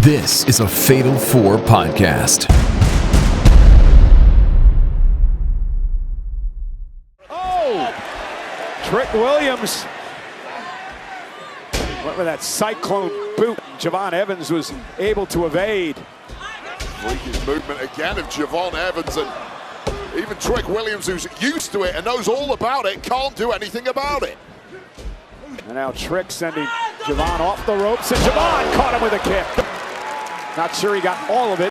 This is a Fatal 4 podcast. Oh! Trick Williams went with that cyclone boot. Javon Evans was able to evade. Freakish movement again of Javon Evans, and even Trick Williams, who's used to it and knows all about it, can't do anything about it. And now Trick sending Javon off the ropes, and Javon caught him with a kick. Not sure he got all of it.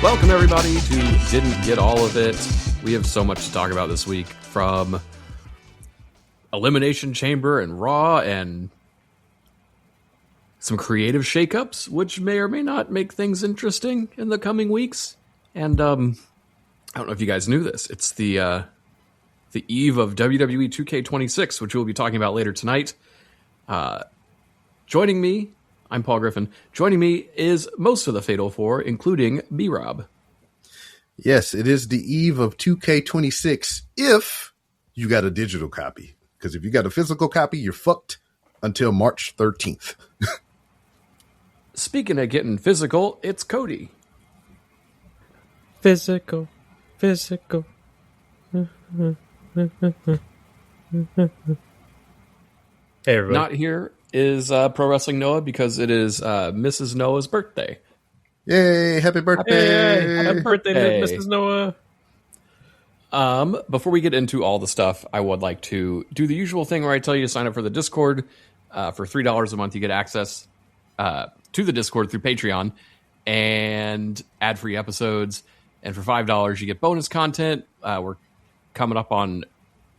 Welcome everybody to Didn't Get All of It. We have so much to talk about this week, from Elimination Chamber and Raw and some creative shakeups, which may or may not make things interesting in the coming weeks. And I don't know if you guys knew this. It's the eve of WWE 2K26, which we'll be talking about later tonight. Joining me, I'm Paul Griffin. Joining me is most of the Fatal Four, including B-Rob. Yes, it is the eve of 2K26 if you got a digital copy. Because if you got a physical copy, you're fucked until March 13th. Speaking of getting physical, it's Cody. Physical. Hey, everybody. Not here is Pro Wrestling Noah because it is Mrs. Noah's birthday. Yay, happy birthday. Hey, happy birthday, Hey. Mrs. Noah. Before we get into all the stuff, I would like to do the usual thing where I tell you to sign up for the Discord. For $3 a month, you get access to the Discord through Patreon and ad-free episodes. And for $5, you get bonus content. We're coming up on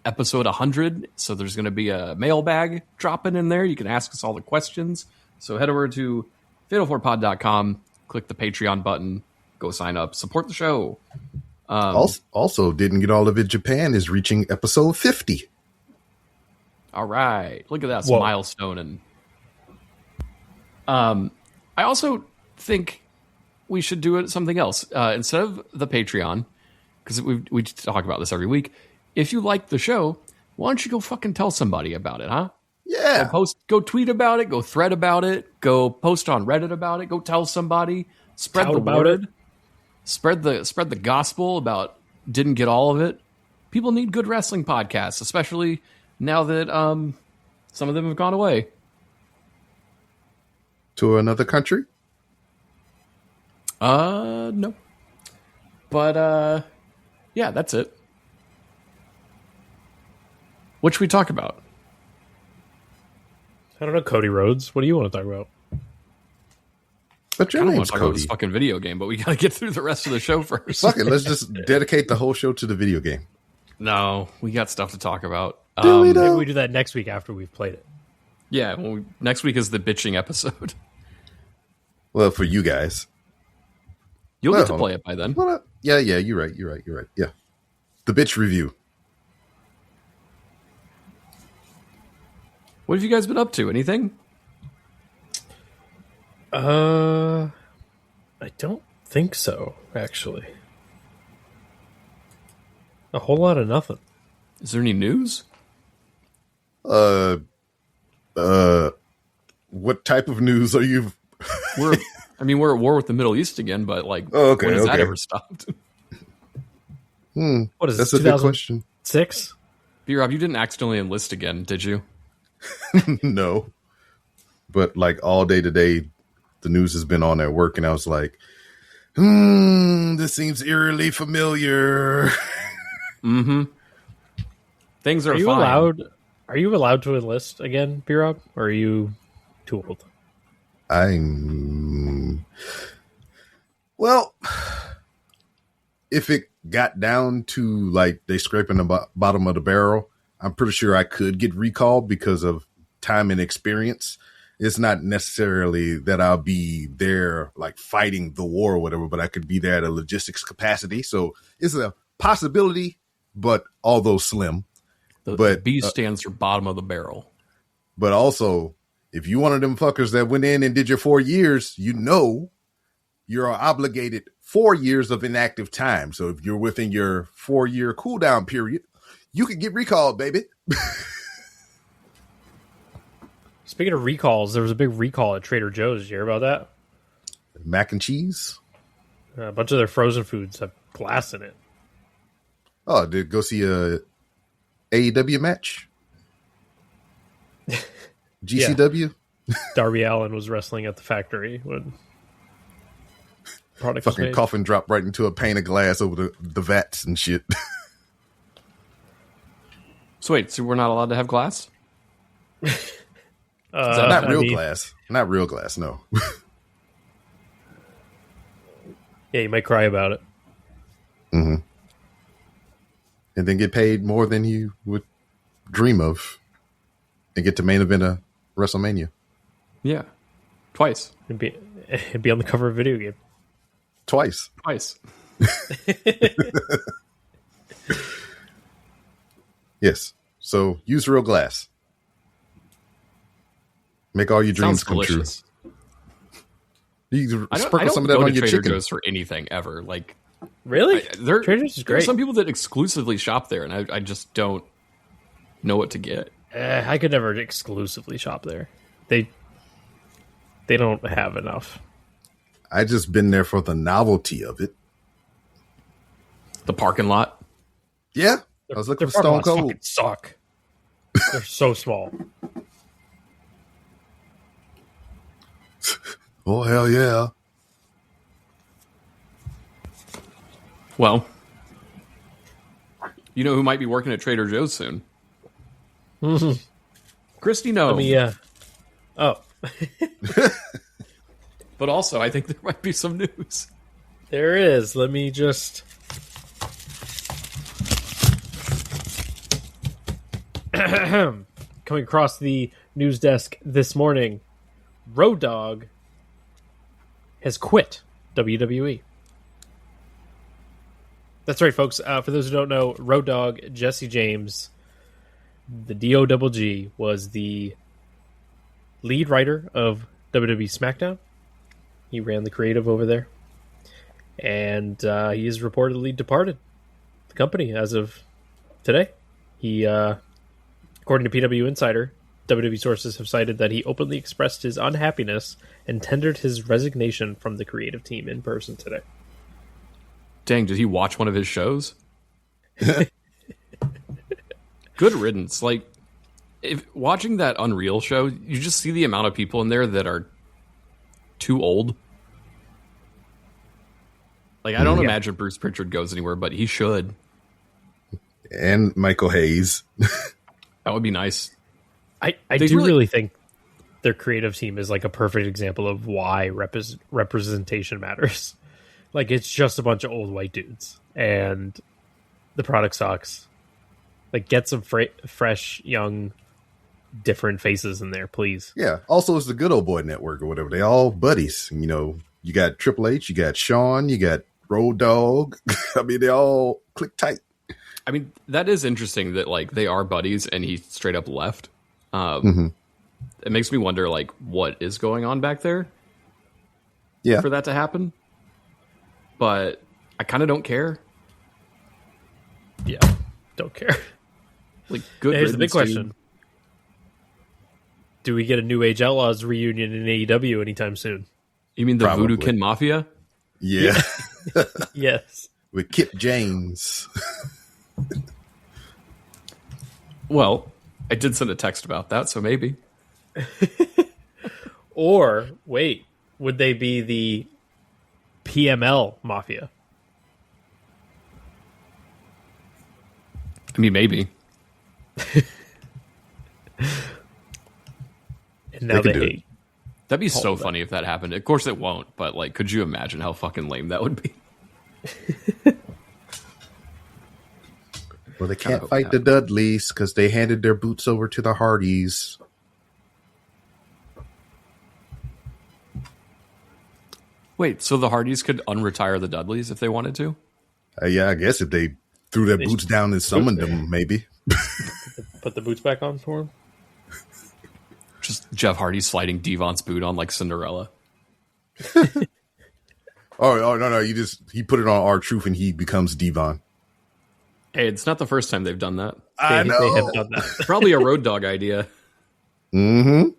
episode 100, so there's going to be a mailbag dropping in there. You can ask us all the questions. So head over to fatal4pod.com, click the Patreon button, go sign up, support the show. Also, Didn't Get All of It Japan is reaching episode 50. All right. Look at that Whoa. milestone. And I also think we should do something else. Instead of the Patreon, because we talk about this every week, if you like the show, why don't you go fucking tell somebody about it, huh? Yeah. Go tweet about it, go thread about it, go post on Reddit about it, go tell somebody, spread Tout the about word. it. Spread the gospel about Didn't Get All of It. People need good wrestling podcasts, especially now that some of them have gone away. To another country? No. But yeah, that's it. What should we talk about? I don't know, Cody Rhodes. What do you want to talk about? But your I don't want name's to talk about Cody. this fucking video game, but we gotta get through the rest of the show first. Fuck it, let's just dedicate the whole show to the video game. No, we got stuff to talk about. Do we, though? Maybe we do that next week after we've played it. Yeah, well, next week is the bitching episode. Well, for you guys. You'll Well, get to play it by then. Well, yeah, you're right. Yeah. The bitch review. What have you guys been up to? Anything? I don't think so, actually. A whole lot of nothing. Is there any news? What type of news are you? We're at war with the Middle East again, but like, Oh, okay, when has that okay. ever stopped? What is That's this, a good question. 2006? B-Rob, you didn't accidentally enlist again, did you? No, but like all day today, the news has been on at work, and I was like, this seems eerily familiar. Mm-hmm. Things are Are you fine. allowed to enlist again, B-Rob? Or are you too old? Well, if it got down to like they scraping the bottom of the barrel, I'm pretty sure I could get recalled because of time and experience. It's not necessarily that I'll be there like fighting the war or whatever, but I could be there at a logistics capacity. So it's a possibility, but although slim. The B stands for bottom of the barrel. But also, if you one of them fuckers that went in and did your 4 years, you know you're obligated 4 years of inactive time. So if you're within your 4 year cooldown period, You could get recalled, baby. Speaking of recalls, there was a big recall at Trader Joe's. Did you hear about that? Mac and cheese. A bunch of their frozen foods have glass in it. Oh, did go see a AEW match? GCW? Darby Allin was wrestling at the factory when product was Fucking made. coffin dropped right into a pane of glass over the vats and shit. So wait, so we're not allowed to have glass? Not real glass. Not real glass, no. Yeah, you might cry about it. Mm-hmm. And then get paid more than you would dream of. And get to main event a WrestleMania. Yeah. Twice. It'd be on the cover of a video game. Twice. Yes. So use real glass. Make all your dreams Sounds come delicious. true. You I sprinkle don't some of go that on to your Trader chicken. Joe's for anything ever. Like, Really? there Trader Joe's is there are great. some people that exclusively shop there, and I just don't know what to get. I could never exclusively shop there. They don't have enough. I just been there for the novelty of it. The parking lot. Yeah. I was looking Their for Stone parking lots Cold. fucking suck. They're so small. Oh, hell yeah. Well, you know who might be working at Trader Joe's soon? Christy, no. Let me, oh, But also, I think there might be some news. there is. Let me just. Coming across the news desk this morning, Road Dogg has quit WWE. That's right, folks. For those who don't know, Road Dogg, Jesse James, the DOGG, was the lead writer of WWE Smackdown. He ran the creative over there. And he is reportedly departed the company as of today. He, according to PW Insider, WWE sources have cited that he openly expressed his unhappiness and tendered his resignation from the creative team in person today. Dang, did he watch one of his shows? Good riddance. Like, if watching that Unreal show, you just see the amount of people in there that are too old. Like, I don't imagine Bruce Pritchard goes anywhere, but he should. And Michael Hayes. That would be nice. I do really think their creative team is like a perfect example of why representation matters. Like, it's just a bunch of old white dudes, and the product sucks. Like, get some fresh, young, different faces in there, please. Yeah. Also, it's the Good Old Boy Network or whatever. They all buddies. You know, you got Triple H, you got Shawn, you got Road Dogg. I mean, they all click tight. I mean, that is interesting that, like, they are buddies and he straight up left. It makes me wonder, like, what is going on back there for that to happen. But I kind of don't care. Yeah, don't care. Like, good. Here's the big riddance, question. dude. Do we get a New Age Outlaws reunion in AEW anytime soon? You mean the Probably. Voodoo Kin Mafia? Yeah. Yes. With Kip James. Well, I did send a text about that, so maybe. Or, wait, would they be the PML Mafia? I mean, maybe. And now They they could do it. hate. That'd be so funny if that happened. Of course it won't, but, like, could you imagine how fucking lame that would be? Well, they can't fight the Dudleys because they handed their boots over to the Hardys. Wait, so the Hardys could unretire the Dudleys if they wanted to? Yeah, I guess if they threw their boots down and summoned them, maybe. Put the boots back on for him? Just Jeff Hardy sliding Devon's boot on like Cinderella. Oh no! He put it on R-Truth and he becomes Devon. Hey, it's not the first time they've done that. I know. They have done that. Probably a Road Dogg idea. Mm-hmm.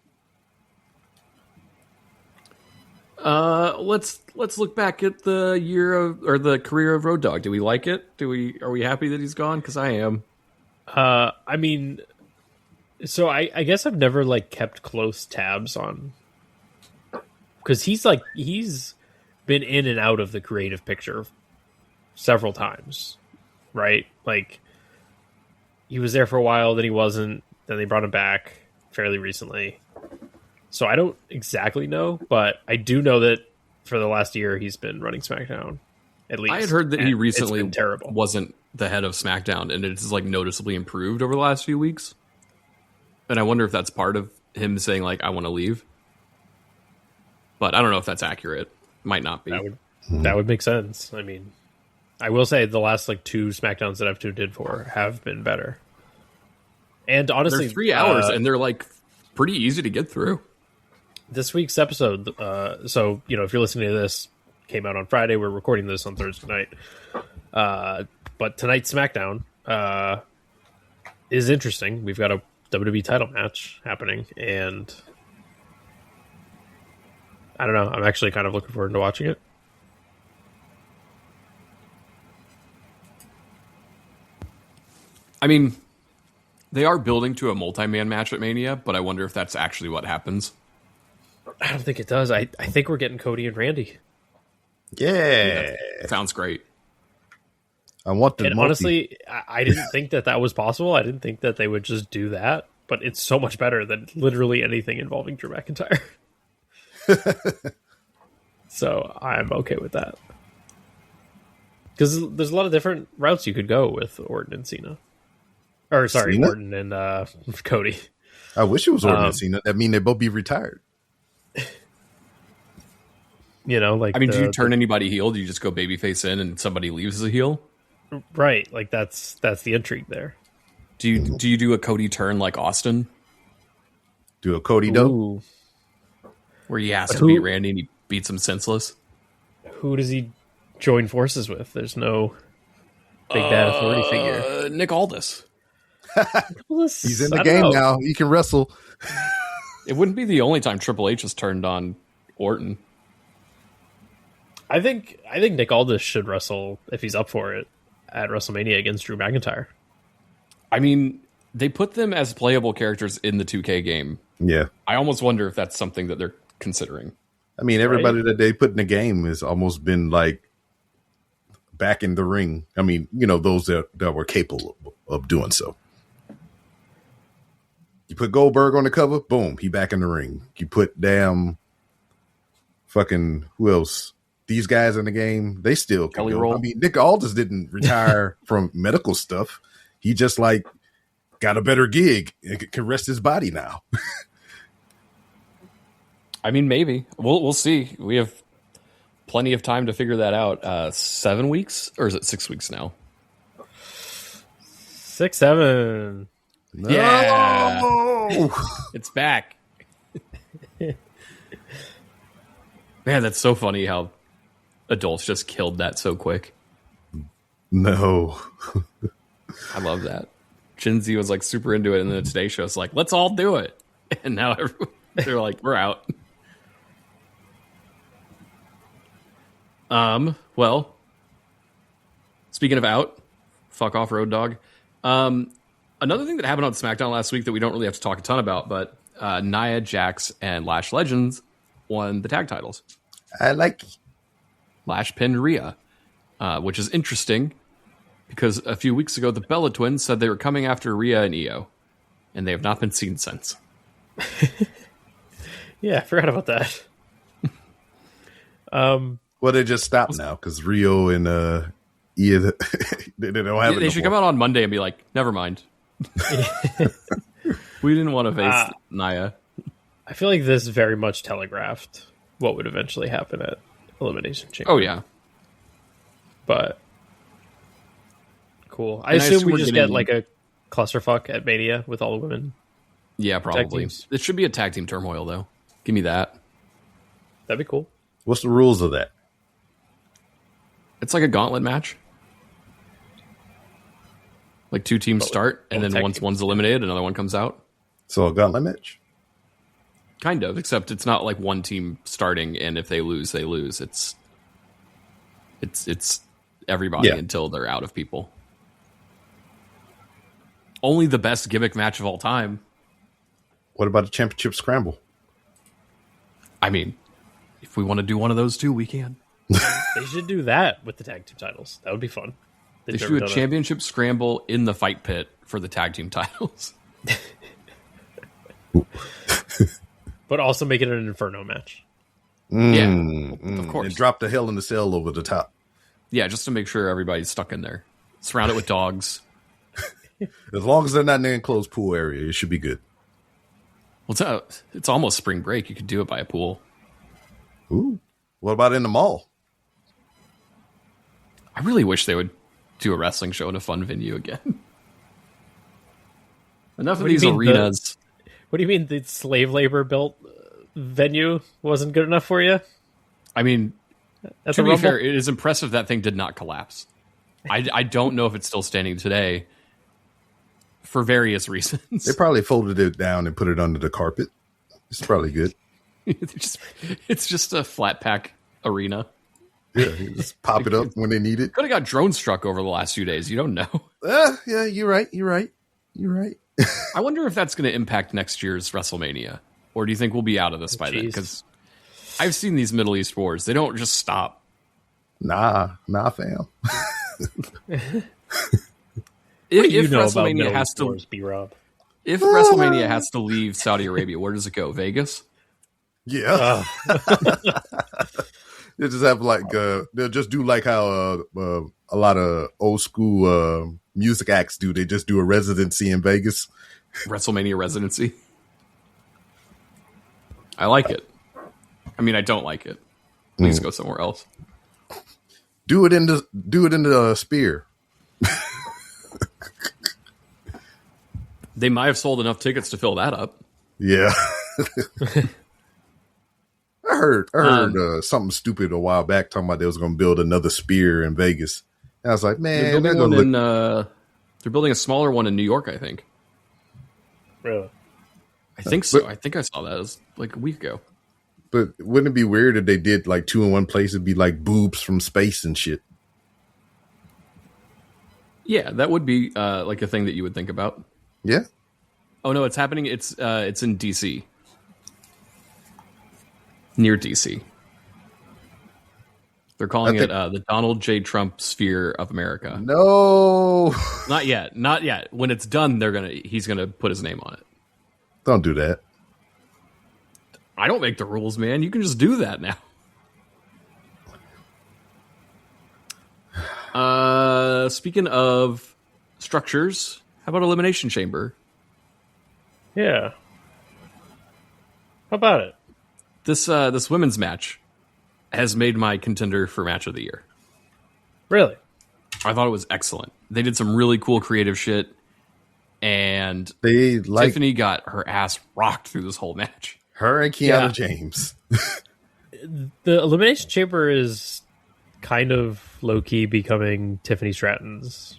Let's look back at the the career of Road Dogg. Do we like it? Are we happy that he's gone? Because I am. I mean, so I guess I've never like kept close tabs on, because he's been in and out of the creative picture several times, right? Like he was there for a while, then he wasn't, then they brought him back fairly recently. So I don't exactly know, but I do know that for the last year he's been running SmackDown. At least I had heard that he recently terrible. wasn't the head of SmackDown, and it's like noticeably improved over the last few weeks. And I wonder if that's part of him saying like, I want to leave. But I don't know if that's accurate. Might not be. That would make sense. I mean, I will say the last like 2 SmackDowns that I've tuned in for have been better. And honestly, they're 3 hours and they're like pretty easy to get through. This week's episode, so if you're listening to this, came out on Friday. We're recording this on Thursday night. But tonight's SmackDown is interesting. We've got a WWE title match happening, and I don't know. I'm actually kind of looking forward to watching it. I mean, they are building to a multi-man match at Mania, but I wonder if that's actually what happens. I don't think it does. I think we're getting Cody and Randy. Yeah. Sounds great. I want the honestly, I didn't think that was possible. I didn't think that they would just do that, but it's so much better than literally anything involving Drew McIntyre. So I'm okay with that. Because there's a lot of different routes you could go with Orton and Cena. Or, sorry, Cena? Orton and Cody. I wish it was Orton and Cena. That mean they both be retired. Like I mean, do you turn anybody heel? Do you just go babyface in and somebody leaves as a heel? Right, like that's the intrigue there. Do you do a Cody turn like Austin? Do a Cody dope? Where he has to beat Randy and he beats him senseless? Who does he join forces with? There's no big bad authority figure. Nick Aldis. He's in the game now. He can wrestle. It wouldn't be the only time Triple H has turned on Orton. I think Nick Aldis should wrestle, if he's up for it, at WrestleMania against Drew McIntyre. I mean, they put them as playable characters in the 2K game. Yeah. I almost wonder if that's something that they're considering. I mean, everybody that they put in the game has almost been like back in the ring. I mean, those that were capable of doing so. You put Goldberg on the cover, boom, he back in the ring. You put fucking who else? These guys in the game, they still can Kelly go. Roll. I mean, Nick Aldis didn't retire from medical stuff. He just like got a better gig and can rest his body now. I mean, maybe we'll see. We have plenty of time to figure that out. 7 weeks, or is it 6 weeks now? 6, 7. No! Yeah, it's back. Man, that's so funny how adults just killed that so quick. No. I love that. Gen Z was like super into it, and then the Today Show's like, let's all do it. And now they're like, we're out. Well, speaking of out, fuck off, Road Dogg. Another thing that happened on SmackDown last week that we don't really have to talk a ton about, but Nia Jax and Lash Legends won the tag titles. I like it. Lash pinned Rhea, which is interesting because a few weeks ago the Bella Twins said they were coming after Rhea and Io, and they have not been seen since. Yeah, I forgot about that. Well, they just stopped now because Rio and Io, they don't have it. They should come out on Monday and be like, never mind. We didn't want to face Nia. I feel like this very much telegraphed what would eventually happen at Elimination Chamber. Oh, yeah. But cool. I assume we just get like a clusterfuck at Mania with all the women. Yeah, probably. It should be a tag team turmoil, though. Give me that. That'd be cool. What's the rules of that? It's like a gauntlet match. Like 2 teams start, and then once one's eliminated, another one comes out. So a gauntlet match? Kind of, except it's not like one team starting, and if they lose, they lose. It's everybody until they're out of people. Only the best gimmick match of all time. What about a championship scramble? I mean, if we want to do one of those too, we can. They should do that with the tag team titles. That would be fun. They should do a championship scramble in the fight pit for the tag team titles. But also make it an Inferno match. Of course. And drop the Hell in the Cell over the top. Yeah, just to make sure everybody's stuck in there. Surround it with dogs. As long as they're not in the enclosed pool area, it should be good. Well, it's almost spring break. You could do it by a pool. Ooh. What about in the mall? I really wish they would do a wrestling show in a fun venue again. Enough of these arenas. What do you mean the slave labor built venue wasn't good enough for you? I mean, That's to a be Rumble? fair, it is impressive that thing did not collapse. I don't know if it's still standing today for various reasons. They probably folded it down and put it under the carpet. It's probably good. It's just a flat pack arena. Yeah, you just pop it up when they need it. Could have got drone struck over the last few days. You don't know. Yeah, you're right. I wonder if that's going to impact next year's WrestleMania. Or do you think we'll be out of this by then? Because I've seen these Middle East wars. They don't just stop. Nah, fam. If WrestleMania has to B-Rob? If WrestleMania has to leave Saudi Arabia, where does it go? Vegas? Yeah. They'll just have they'll just do like how a lot of old school music acts do. They just do a residency in Vegas. WrestleMania residency. I like it. I mean, I don't like it. Please go somewhere else. Do it in the Spear. They might have sold enough tickets to fill that up. Yeah. I heard something stupid a while back talking about they was going to build another Spear in Vegas. And I was like, man, they're building a smaller one in New York, I think. Really? I think so. I think I saw that. It was like a week ago. But wouldn't it be weird if they did like 2 in one place? It'd be like boobs from space and shit. Yeah, that would be like a thing that you would think about. Yeah. Oh no, it's happening. It's in DC, near DC. They're calling it the Donald J. Trump Sphere of America. No, not yet. When it's done, he's gonna put his name on it. Don't do that. I don't make the rules, man. You can just do that now. Speaking of structures, how about Elimination Chamber? Yeah. How about it? This women's match has made my contender for match of the year. Really? I thought it was excellent. They did some really cool creative shit, and Tiffany got her ass rocked through this whole match. Her and Kiana James. The Elimination Chamber is kind of low-key becoming Tiffany Stratton's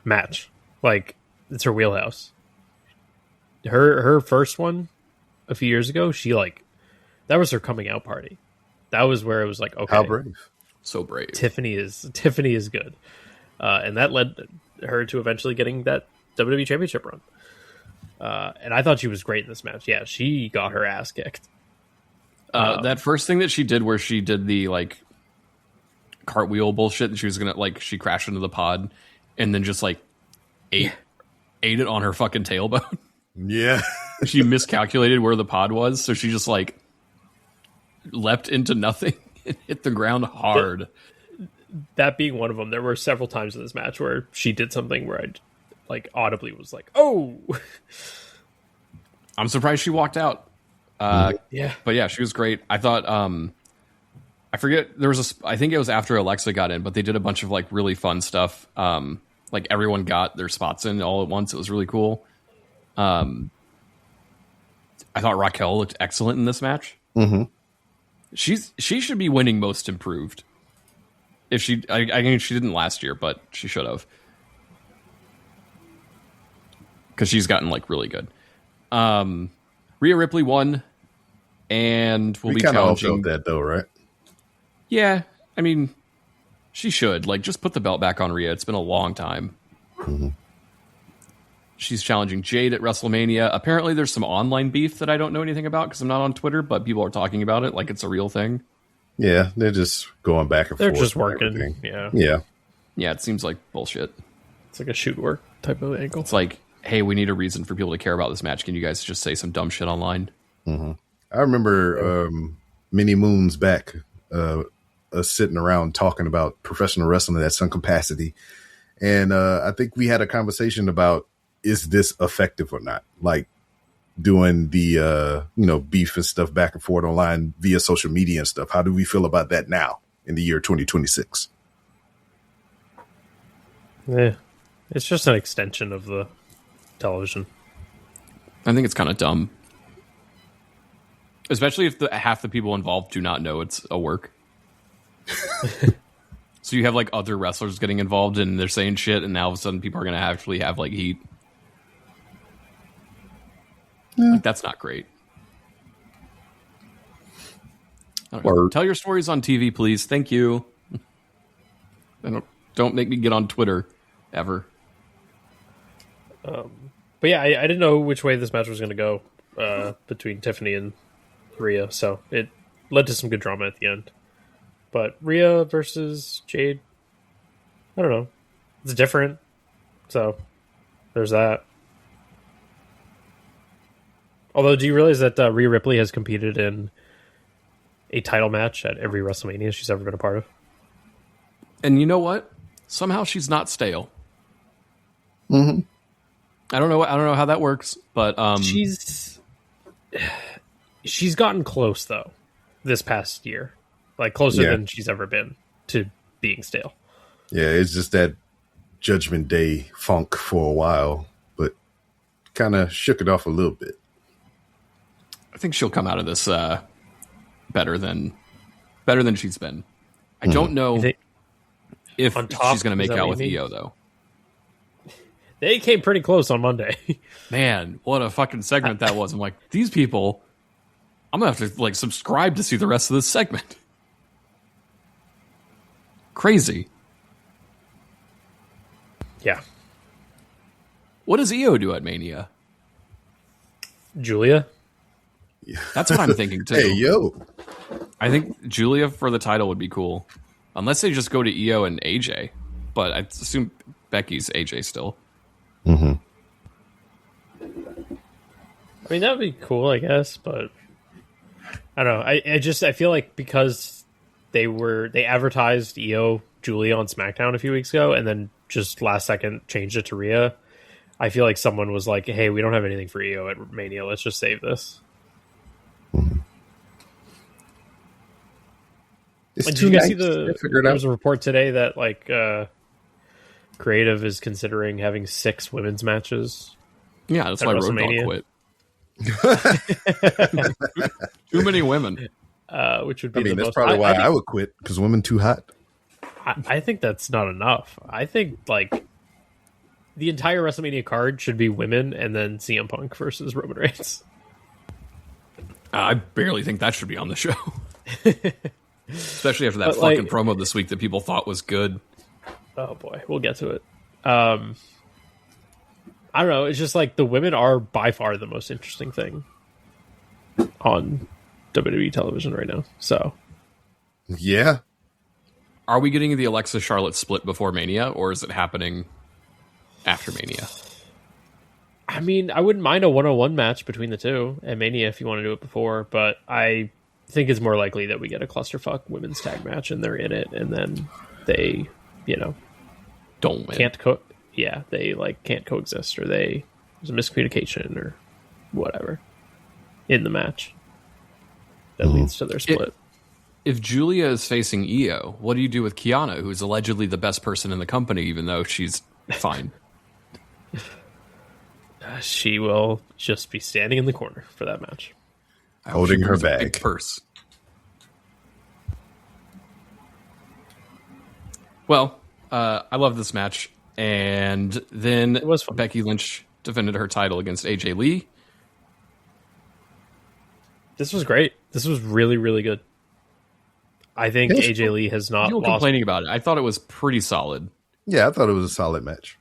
match. Like, it's her wheelhouse. Her first one a few years ago, that was her coming out party. That was where it was like, okay, how brave. So brave. Tiffany is good. And that led her to eventually getting that WWE Championship run. And I thought she was great in this match. Yeah, she got her ass kicked. That first thing that she did where she did the like cartwheel bullshit and she was gonna she crashed into the pod and then just ate it on her fucking tailbone. Yeah. She miscalculated where the pod was, so she just leapt into nothing and hit the ground hard. That being one of them, there were several times in this match where she did something where I audibly was like, "Oh!" I'm surprised she walked out. Yeah, but yeah, she was great. I thought. I forget I think it was after Alexa got in, but they did a bunch of really fun stuff. Everyone got their spots in all at once. It was really cool. I thought Raquel looked excellent in this match. Mm-hmm. She should be winning Most Improved. If I mean, she didn't last year, but she should have. because she's gotten like really good. Rhea Ripley won, and will be kind of all challenging. felt that though, right? Yeah, I mean, she should like just put the belt back on Rhea. It's been a long time. Mm-hmm. She's challenging Jade at WrestleMania. Apparently, there's some online beef that I don't know anything about because I'm not on Twitter, but people are talking about it like it's a real thing. Yeah, they're just going back and They're forth. just working. Yeah. Yeah, it seems like bullshit. It's like a shoot work type of angle. It's like, hey, we need a reason for people to care about this match. Can you guys just say some dumb shit online? Mm-hmm. I remember many moons back, us sitting around talking about professional wrestling at some capacity. And I think we had a conversation about, is this effective or not? Like doing the, beef and stuff back and forth online via social media and stuff. How do we feel about that now in the year 2026? Yeah. It's just an extension of the television. I think it's kind of dumb. Especially if half the people involved do not know it's a work. So you have like other wrestlers getting involved and they're saying shit, and now all of a sudden people are going to actually have like heat. Yeah. Like, that's not great. Tell your stories on TV, please. Thank you. Don't make me get on Twitter ever. But yeah, I didn't know which way this match was going to go between Tiffany and Rhea, so it led to some good drama at the end. But Rhea versus Jade, I don't know. It's different, so there's that. Although, do you realize that Rhea Ripley has competed in a title match at every WrestleMania she's ever been a part of? And you know what? Somehow she's not stale. Mm-hmm. I don't know how that works, but she's gotten close though this past year, like closer than she's ever been to being stale. Yeah, it's just that Judgment Day funk for a while, but kind of shook it off a little bit. I think she'll come out of this better than she's been. I don't know if she's going to make out with Io though. They came pretty close on Monday. Man, what a fucking segment that was. I'm like, these people, I'm going to have to like subscribe to see the rest of this segment. Crazy. Yeah. What does Io do at Mania? Julia? That's what I'm thinking too. Hey, yo. I think Julia for the title would be cool. Unless they just go to Io and AJ. But I assume Becky's AJ still. Mm-hmm. I mean, that would be cool, I guess, but I don't know. I feel like because they advertised Io Julia on Smackdown a few weeks ago and then just last second changed it to Rhea. I feel like someone was like, hey, we don't have anything for Io at Mania. Let's just save this. Mm-hmm. Did you guys see there was a report today that like Creative is considering having 6 women's matches? Yeah, that's why Road Dogg quit. Too many women. Which would be that's probably why I would quit, because women too hot. I think that's not enough. I think like the entire WrestleMania card should be women and then CM Punk versus Roman Reigns. I barely think that should be on the show. Especially after that fucking promo this week that people thought was good. Oh boy, we'll get to it. I don't know. It's just like the women are by far the most interesting thing on WWE television right now. So, yeah. Are we getting the Alexa Charlotte split before Mania, or is it happening after Mania? I mean, I wouldn't mind a 1-on-1 match between the two at Mania if you want to do it before, but I think it's more likely that we get a clusterfuck women's tag match and they're in it, and then they, don't win. They like can't coexist, or there's a miscommunication or whatever in the match that leads to their split. If Julia is facing Io, what do you do with Kiana, who's allegedly the best person in the company, even though she's fine? She will just be standing in the corner for that match, holding her bag. Big purse. Well, I love this match. And then it was fun. Becky Lynch defended her title against AJ Lee. This was great. This was really, really good. I think AJ Lee has not You were lost. complaining about it. I thought it was pretty solid. Yeah, I thought it was a solid match.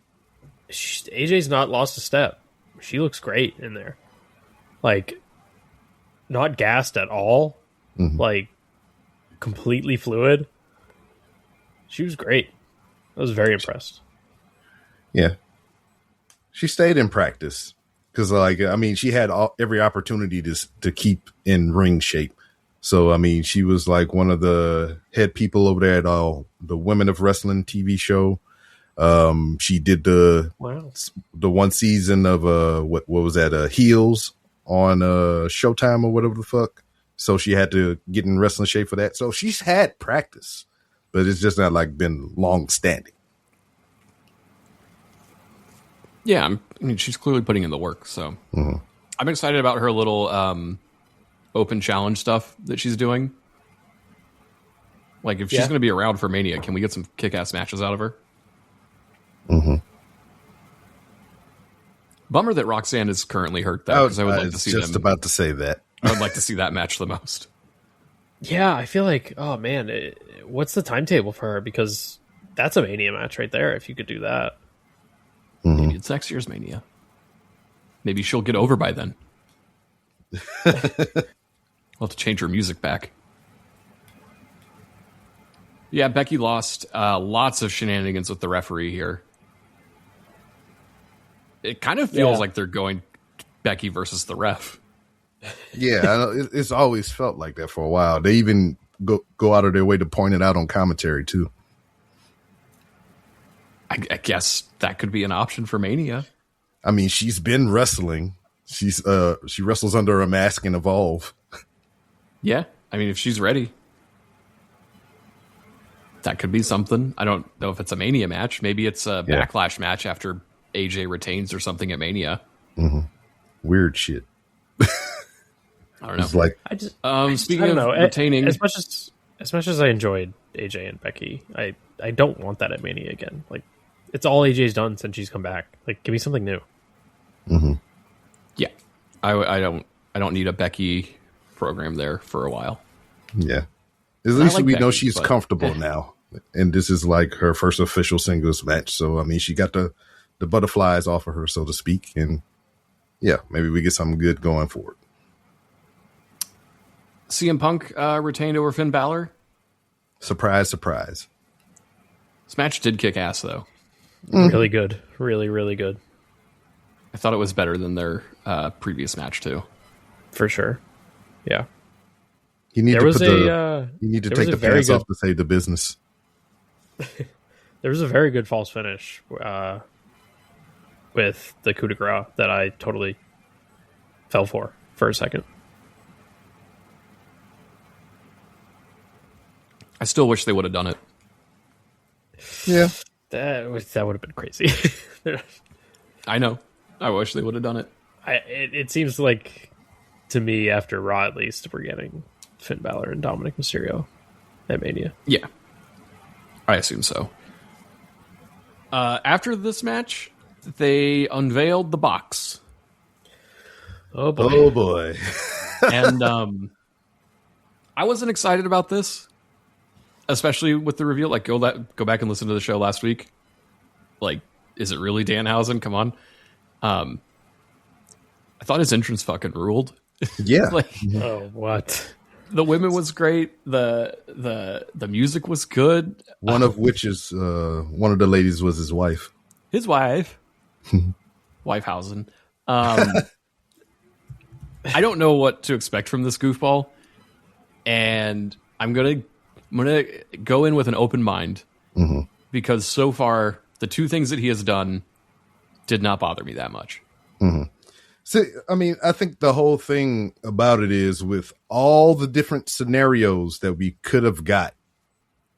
AJ's not lost a step. She looks great in there. Like, not gassed at all. Like, completely fluid. She was great. I was very impressed. Yeah. She stayed in practice. Because, like, I mean, she had every opportunity to keep in ring shape. So, I mean, she was like one of the head people over there at the Women of Wrestling TV show. She did the one season of what was that, Heels on Showtime or whatever the fuck. So she had to get in wrestling shape for that. So she's had practice, but it's just not like been long standing. Yeah, I mean, she's clearly putting in the work. So I'm excited about her little open challenge stuff that she's doing. Like, if she's going to be around for Mania, can we get some kick-ass matches out of her? Bummer that Roxanne is currently hurt, though, because I would like to see them. Just about to say that. I would like to see that match the most. Yeah, I feel like, oh man, what's the timetable for her? Because that's a Mania match right there, if you could do that. Maybe it's next year's Mania. Maybe she'll get over by then. We'll have to change her music back. Yeah, Becky lost. Lots of shenanigans with the referee here. It kind of feels like they're going Becky versus the ref. Yeah, it's always felt like that for a while. They even go out of their way to point it out on commentary, too. I guess that could be an option for Mania. I mean, she's been wrestling. She wrestles under a mask in Evolve. Yeah, I mean, if she's ready, that could be something. I don't know if it's a Mania match. Maybe it's a Backlash match after AJ retains or something at Mania. Weird shit. I don't know. It's like, speaking of retaining, as much as I enjoyed AJ and Becky, I don't want that at Mania again. Like, it's all AJ's done since she's come back. Like, give me something new. Yeah, I don't need a Becky program there for a while. Yeah, at least we know Becky, she's comfortable now, and this is like her first official singles match. So I mean, she got the butterflies off of her, so to speak, and yeah, maybe we get something good going forward. CM Punk retained over Finn Balor. Surprise, surprise. This match did kick ass, though. Really good. Really, really good. I thought it was better than their previous match, too. For sure. Yeah. You need There to take the pants off to save the business. There was a very good false finish with the coup de grace that I totally fell for a second. I still wish they would have done it. Yeah. That would have been crazy. I know. I wish they would have done it. It seems like, to me, after Raw at least, we're getting Finn Balor and Dominic Mysterio at Mania. Yeah. I assume so. After this match, they unveiled the box. Oh boy. Oh boy. And I wasn't excited about this, especially with the reveal. Like, go back and listen to the show last week. Like, is it really Danhausen? Come on. I thought his entrance fucking ruled. Yeah. Like, oh, what? The women was great. The music was good. One of which is one of the ladies was his wife. His wife, Wifehausen. I don't know what to expect from this goofball, and I'm gonna go in with an open mind because so far the two things that he has done did not bother me that much. See, I mean, I think the whole thing about it is with all the different scenarios that we could have got,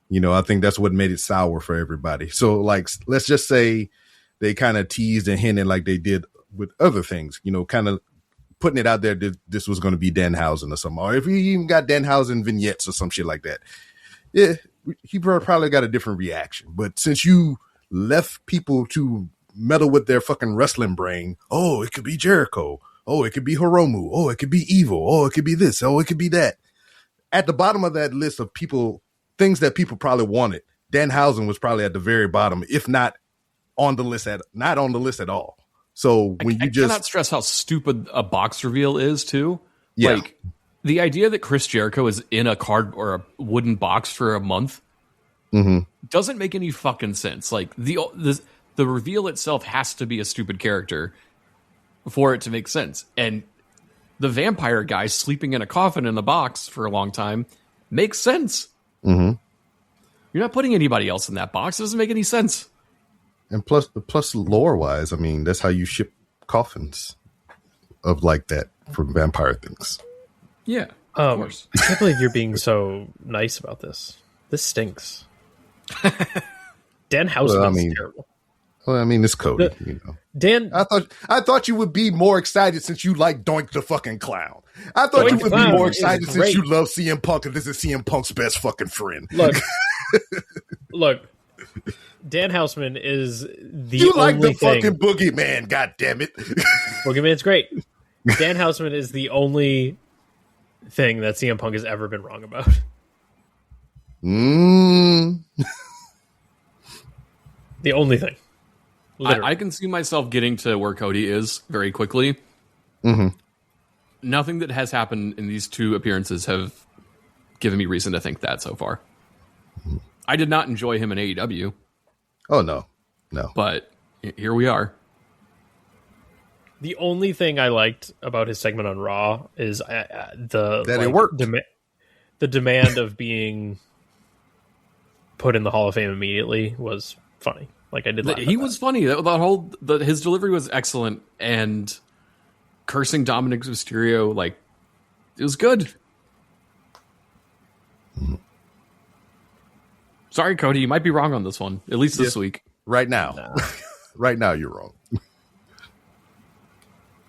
you know, I think that's what made it sour for everybody. So, like, let's just say they kind of teased and hinted like they did with other things, you know, kind of putting it out there that this was going to be Danhausen or something. Or if he even got Danhausen vignettes or some shit like that, yeah, he probably got a different reaction. But since you left people to meddle with their fucking wrestling brain. Oh, it could be Jericho. Oh, it could be Hiromu. Oh, it could be Evil. Oh, it could be this. Oh, it could be that. At the bottom of that list of things that people probably wanted, Danhausen was probably at the very bottom, if not on the list not on the list at all. So when I cannot stress how stupid a box reveal is too. Yeah. Like the idea that Chris Jericho is in a card or a wooden box for a month doesn't make any fucking sense. Like the reveal itself has to be a stupid character for it to make sense. And the vampire guy sleeping in a coffin in a box for a long time makes sense. Mm-hmm. You're not putting anybody else in that box. It doesn't make any sense. And plus lore wise, I mean, that's how you ship coffins of like that for vampire things. Yeah, of course. I can't believe you're being so nice about this. This stinks. Danhausen is terrible. Well, I mean, it's Cody, Dan, I thought you would be more excited since you like Doink the fucking Clown. I thought you would be more excited since you love CM Punk and this is CM Punk's best fucking friend. Look, Dan Houseman is the you only like the thing. fucking Boogeyman, goddammit. Boogeyman's great. Dan Houseman is the only thing that CM Punk has ever been wrong about. The only thing. I can see myself getting to where Cody is very quickly. Nothing that has happened in these two appearances have given me reason to think that so far. I did not enjoy him in AEW. Oh, no. But here we are. The only thing I liked about his segment on Raw is it worked. The demand of being put in the Hall of Fame immediately was funny. Like I did. He was funny. His delivery was excellent, and cursing Dominic Mysterio, like, it was good. Sorry, Cody, you might be wrong on this one. At least this week. Right now. Right now, you're wrong.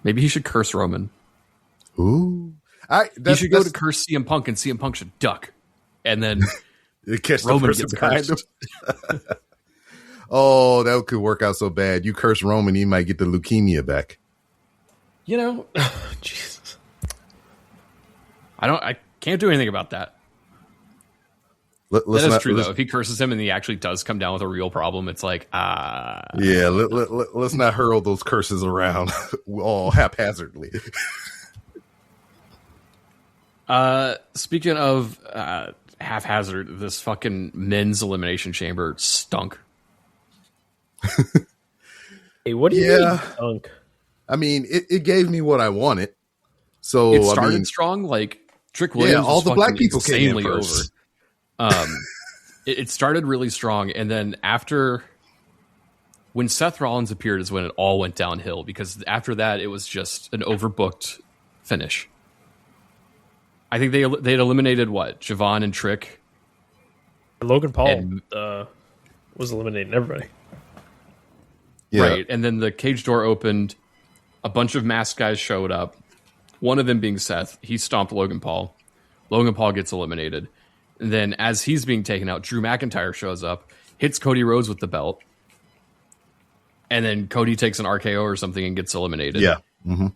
Maybe he should curse Roman. Ooh. He should go to curse CM Punk, and CM Punk should duck. And then Roman gets cursed. Oh, that could work out so bad. You curse Roman, he might get the leukemia back. Jesus. I can't do anything about that. That is true, though. If he curses him and he actually does come down with a real problem, it's like, Yeah, let's not hurl those curses around all haphazardly. Speaking of haphazard, this fucking men's elimination chamber stunk. Hey, what do you mean stunk? I mean, it gave me what I wanted. So it started strong, like Trick Williams. Yeah, all the black people came in first. It started really strong, and then when Seth Rollins appeared is when it all went downhill, because after that it was just an overbooked finish. I think they'd eliminated Javon and Trick. Logan Paul was eliminating everybody. Yeah. Right, and then the cage door opened, a bunch of masked guys showed up, one of them being Seth. He stomped Logan Paul. Logan Paul gets eliminated. And then as he's being taken out, Drew McIntyre shows up, hits Cody Rhodes with the belt, and then Cody takes an RKO or something and gets eliminated. Yeah. Mm-hmm. And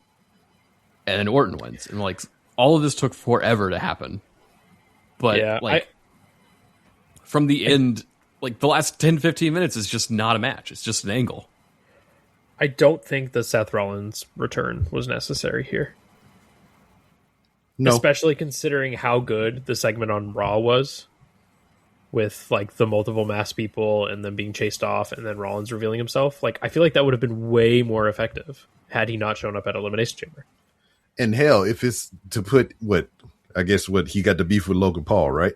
then Orton wins. And like all of this took forever to happen. But from the end, like the last 10, 15 minutes is just not a match. It's just an angle. I don't think the Seth Rollins return was necessary here. No. Especially considering how good the segment on Raw was, with like the multiple masked people and then being chased off and then Rollins revealing himself. Like, I feel like that would have been way more effective had he not shown up at Elimination Chamber. And hell, if it's to put what he got the beef with Logan Paul, right?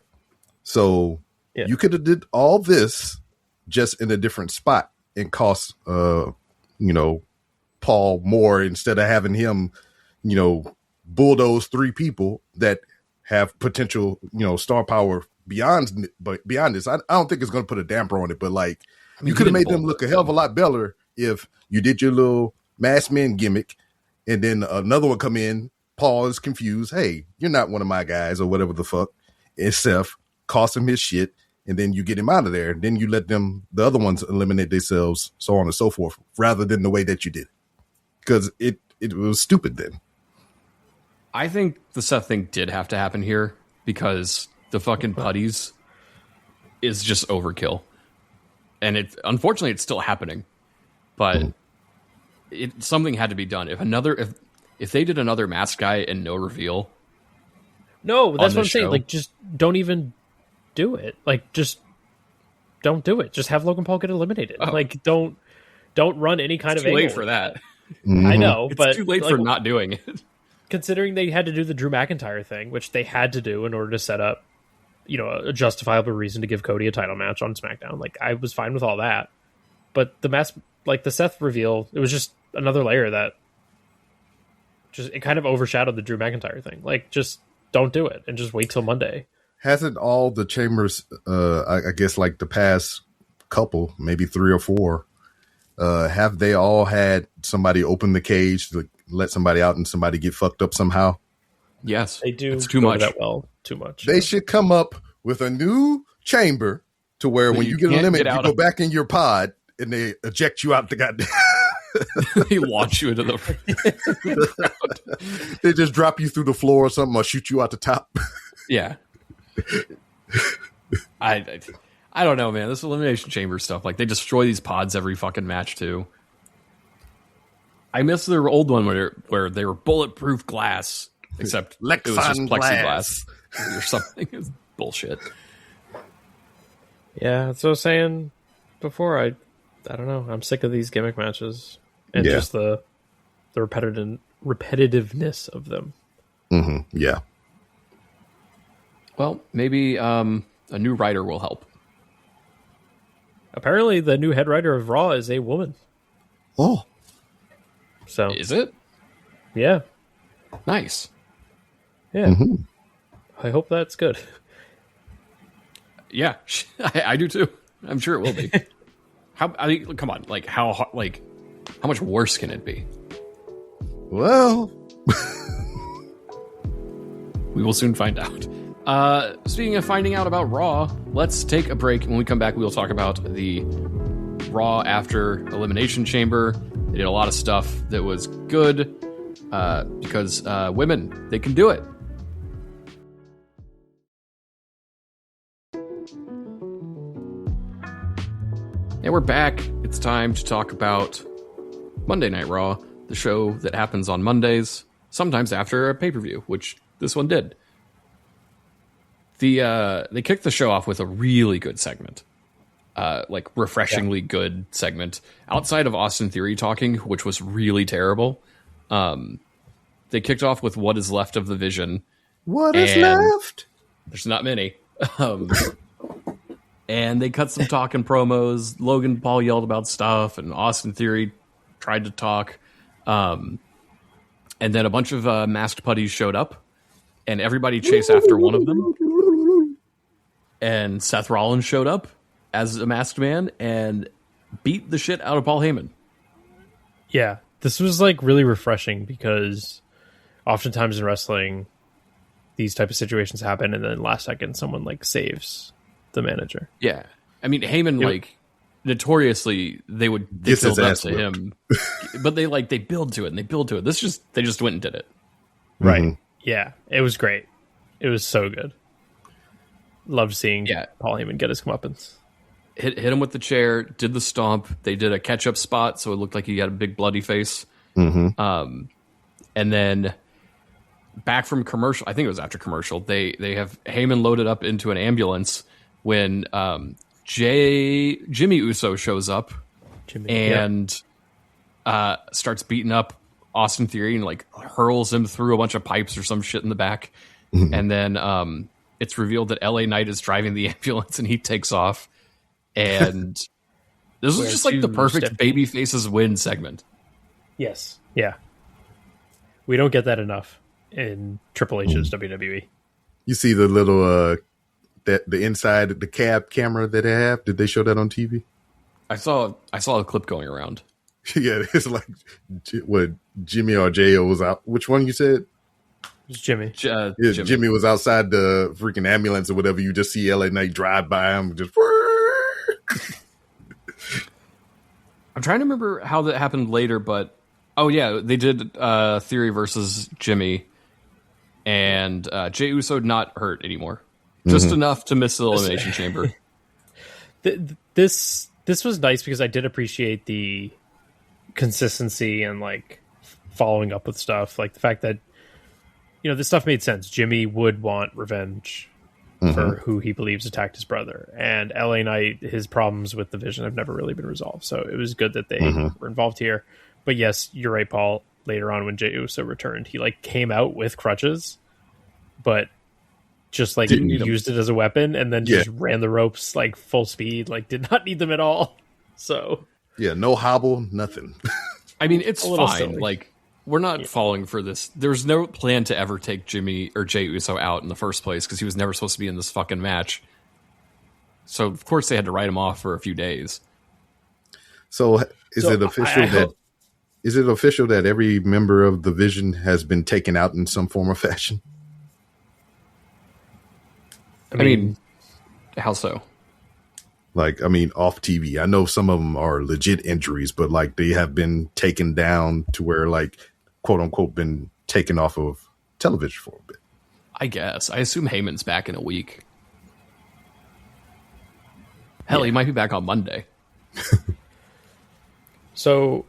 So you could have did all this just in a different spot and cost, Paul more instead of having him, bulldoze three people that have potential, star power beyond this. I don't think it's going to put a damper on it, but like you could have made them look a hell of a lot better if you did your little masked men gimmick and then another one come in. Paul is confused. Hey, you're not one of my guys or whatever the fuck. And Seth cost him his shit. and then you get him out of there. Then you let the other ones eliminate themselves, so on and so forth, rather than the way that you did it. Because it was stupid then. I think the Seth thing did have to happen here because the fucking putties is just overkill. And unfortunately it's still happening. But something had to be done. If they did another masked guy and no reveal. No, that's what I'm saying. Like, just don't even do it. Like, just don't do it. Just have Logan Paul get eliminated. Oh. Like, don't run any kind of too late angle. for that. I know, It's but too late for not doing it. Considering they had to do the Drew McIntyre thing, which they had to do in order to set up, a justifiable reason to give Cody a title match on SmackDown. Like, I was fine with all that. But the Seth reveal, it was just another layer that it kind of overshadowed the Drew McIntyre thing. Like, just don't do it and just wait till Monday. Hasn't all the chambers, I guess like the past couple, maybe 3 or 4, have they all had somebody open the cage to let somebody out and somebody get fucked up somehow? Yes. They do. It's too much. Too much. They should come up with a new chamber to where when you get eliminated, you go back in your pod and they eject you out the goddamn. They launch you into the They just drop you through the floor or something or shoot you out the top. Yeah. I don't know, man. This Elimination Chamber stuff, like, they destroy these pods every fucking match too. I miss their old one where they were bulletproof glass, except it was just plexiglass or something. It's bullshit. Yeah, that's what I was saying before. I don't know. I'm sick of these gimmick matches and just the repetitiveness of them. Mm-hmm. Yeah. Well, maybe a new writer will help. Apparently, the new head writer of Raw is a woman. Oh. So Is it? Yeah. Nice. Yeah. Mm-hmm. I hope that's good. Yeah, I do too. I'm sure it will be. Come on, like how much worse can it be? Well, we will soon find out. Speaking of finding out about Raw, let's take a break. When we come back, we will talk about the Raw after Elimination Chamber. They did a lot of stuff that was good because women, they can do it. And we're back. It's time to talk about Monday Night Raw, the show that happens on Mondays, sometimes after a pay-per-view, which this one did. They kicked the show off with a really good segment. Refreshingly good segment. Outside of Austin Theory talking, which was really terrible, they kicked off with What Is Left of the Vision. What is left? There's not many. And they cut some talking promos. Logan Paul yelled about stuff, and Austin Theory tried to talk. And then a bunch of masked putties showed up, and everybody chased after one of them. And Seth Rollins showed up as a masked man and beat the shit out of Paul Heyman. Yeah, this was like really refreshing because oftentimes in wrestling, these type of situations happen, and then last second someone like saves the manager. Yeah, I mean Heyman notoriously they build up to him, but they build to it and they build to it. They just went and did it. Right? Mm-hmm. Yeah, it was great. It was so good. Loved seeing Paul Heyman get his comeuppance. Hit him with the chair, did the stomp. They did a catch-up spot, so it looked like he had a big bloody face. Mm-hmm. And then back from commercial, I think it was after commercial, they have Heyman loaded up into an ambulance when Jimmy Uso shows up and starts beating up Austin Theory and like hurls him through a bunch of pipes or some shit in the back. Mm-hmm. And then it's revealed that LA Knight is driving the ambulance and he takes off. And this was just like the perfect baby faces win segment. Yes. Yeah. We don't get that enough in Triple H's WWE. You see the little the inside of the cab camera that they have? Did they show that on TV? I saw a clip going around. Yeah, it's like what Jimmy or J.O. was out. Which one you said? was Jimmy. Yeah, Jimmy was outside the freaking ambulance or whatever. You just see LA Knight drive by him, just. I'm trying to remember how that happened later, but they did Theory versus Jimmy, and Jey Uso not hurt anymore, just enough to miss the Elimination Chamber. This was nice because I did appreciate the consistency and like following up with stuff, like the fact that this stuff made sense. Jimmy would want revenge for who he believes attacked his brother, and LA Knight, his problems with the Vision have never really been resolved, so it was good that they were involved here. But yes, you're right, Paul. Later on when Jey Uso returned, he like came out with crutches, but just like used it as a weapon and then just ran the ropes like full speed, like did not need them at all. So no hobble, nothing. I mean, it's fine. Silly. Like, we're not falling for this. There's no plan to ever take Jimmy or Jey Uso out in the first place because he was never supposed to be in this fucking match. So, of course, they had to write him off for a few days. So, is it official that every member of the Vision has been taken out in some form or fashion? I mean, how so? Like, I mean, off TV. I know some of them are legit injuries, but like they have been taken down to where like, quote unquote, been taken off of television for a bit. I guess. I assume Heyman's back in a week. Hell, he might be back on Monday. So,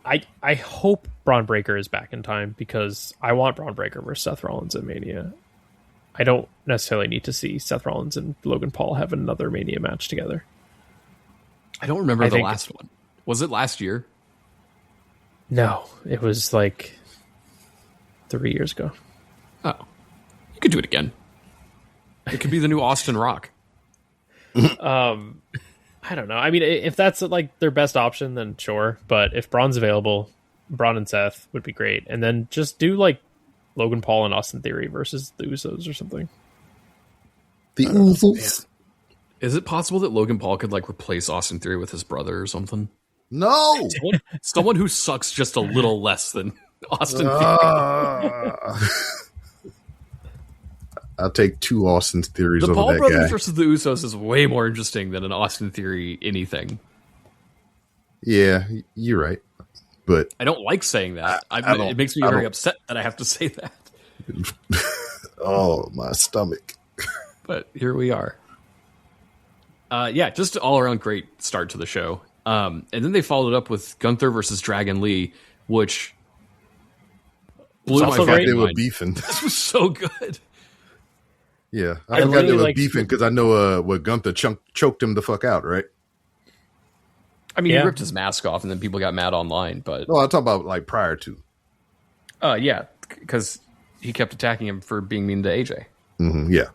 I hope Braun Breaker is back in time because I want Braun Breaker versus Seth Rollins at Mania. I don't necessarily need to see Seth Rollins and Logan Paul have another Mania match together. I don't remember the last one. Was it last year? No, it was like 3 years ago. Oh, you could do it again. It could be the new Austin Rock. I don't know. I mean, if that's like their best option, then sure. But if Braun's available, Braun and Seth would be great. And then just do like Logan Paul and Austin Theory versus the Usos or something. The Usos? Is it possible that Logan Paul could like replace Austin Theory with his brother or something? No! Someone who sucks just a little less than Austin Theory. I'll take two Austin Theories over Paul that brothers guy. versus the Usos is way more interesting than an Austin Theory anything. Yeah, you're right. But I don't like saying that. It makes me very upset that I have to say that. Oh, my stomach. But here we are. Just an all-around great start to the show. And then they followed up with Gunther versus Dragon Lee, which blew my fucking They were mind. beefing. This was so good. Yeah, I forgot really they were like- beefing because I know what Gunther choked him the fuck out, right? I mean, Yeah. he ripped his mask off, and then people got mad online. But No, I'm talking about like prior to. because he kept attacking him for being mean to AJ. Yeah.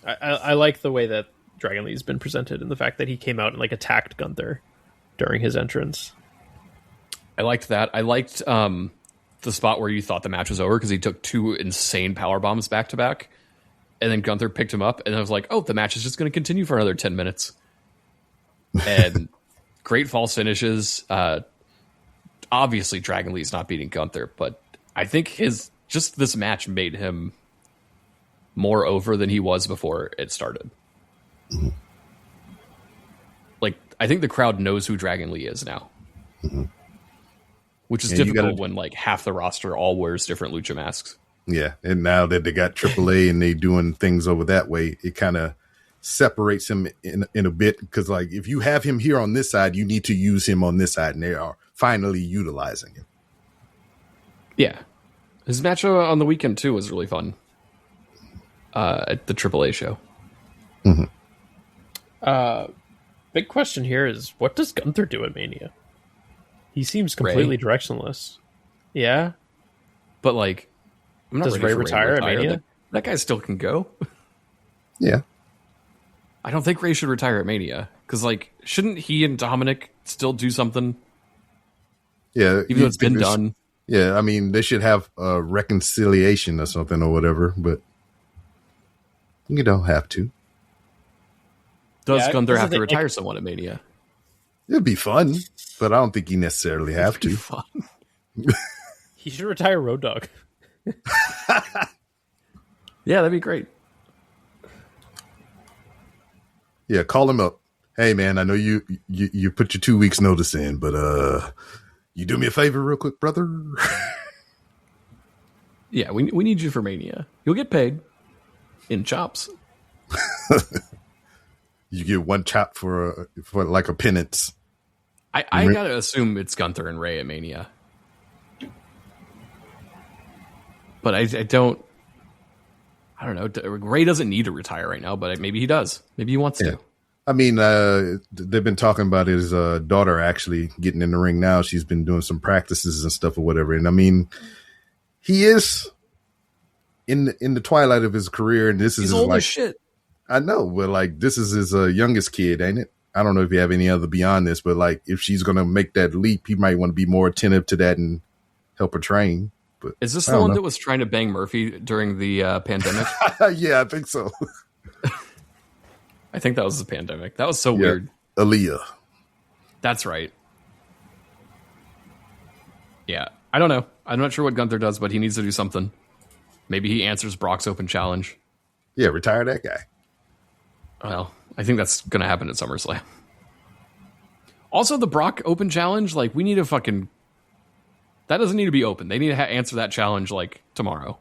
I like the way that Dragon Lee's been presented and the fact that he came out and like attacked Gunther during his entrance. I liked that. I liked the spot where you thought the match was over because he took two insane power bombs back to back, and then Gunther picked him up, and I was like, "Oh, the match is just going to continue for another 10 minutes." And great false finishes. Obviously, Dragon Lee's not beating Gunther, but I think this match made him more over than he was before it started. Mm-hmm. Like, I think the crowd knows who Dragon Lee is now. Mm-hmm. Which is difficult when like half the roster all wears different lucha masks. Yeah, and now that they got AAA and they doing things over that way, it kind of separates him in a bit because like if you have him here on this side, you need to use him on this side, and they are finally utilizing him. Yeah, his match on the weekend too was really fun. At the AAA show. Mm-hmm. Big question here is what does Gunther do at Mania? He seems completely directionless. Yeah, but like, I'm not does ready Ray for retire at Mania? That guy still can go. Yeah, I don't think Ray should retire at Mania because like, shouldn't he and Dominic still do something? Yeah, even though it's been done. Yeah, I mean they should have a reconciliation or something or whatever, but you don't have to. Does Gunther have to retire someone at Mania? It'd be fun, but I don't think you necessarily have to. Fun. He should retire Road Dogg. Yeah, that'd be great. Yeah, call him up. Hey, man, I know you put your 2 weeks notice in, but you do me a favor real quick, brother? Yeah, we need you for Mania. You'll get paid in chops. You get one chop for like a penance. I gotta assume it's Gunther and Ray at Mania. But I don't know. Ray doesn't need to retire right now, but maybe he does. Maybe he wants to. I mean, they've been talking about his daughter actually getting in the ring now. She's been doing some practices and stuff or whatever. And I mean, he is in the twilight of his career, and this is He's old like as shit. I know, but like this is his youngest kid, ain't it? I don't know if you have any other beyond this, but like if she's gonna make that leap, he might want to be more attentive to that and help her train. But is this the one that was trying to bang Murphy during the pandemic? Yeah, I think so. I think that was the pandemic. That was so weird. Aaliyah. That's right. Yeah, I don't know. I'm not sure what Gunther does, but he needs to do something. Maybe he answers Brock's open challenge. Yeah, retire that guy. Well, I think that's going to happen at SummerSlam. Also, the Brock open challenge, like, we need a fucking... That doesn't need to be open. They need to answer that challenge, like, tomorrow.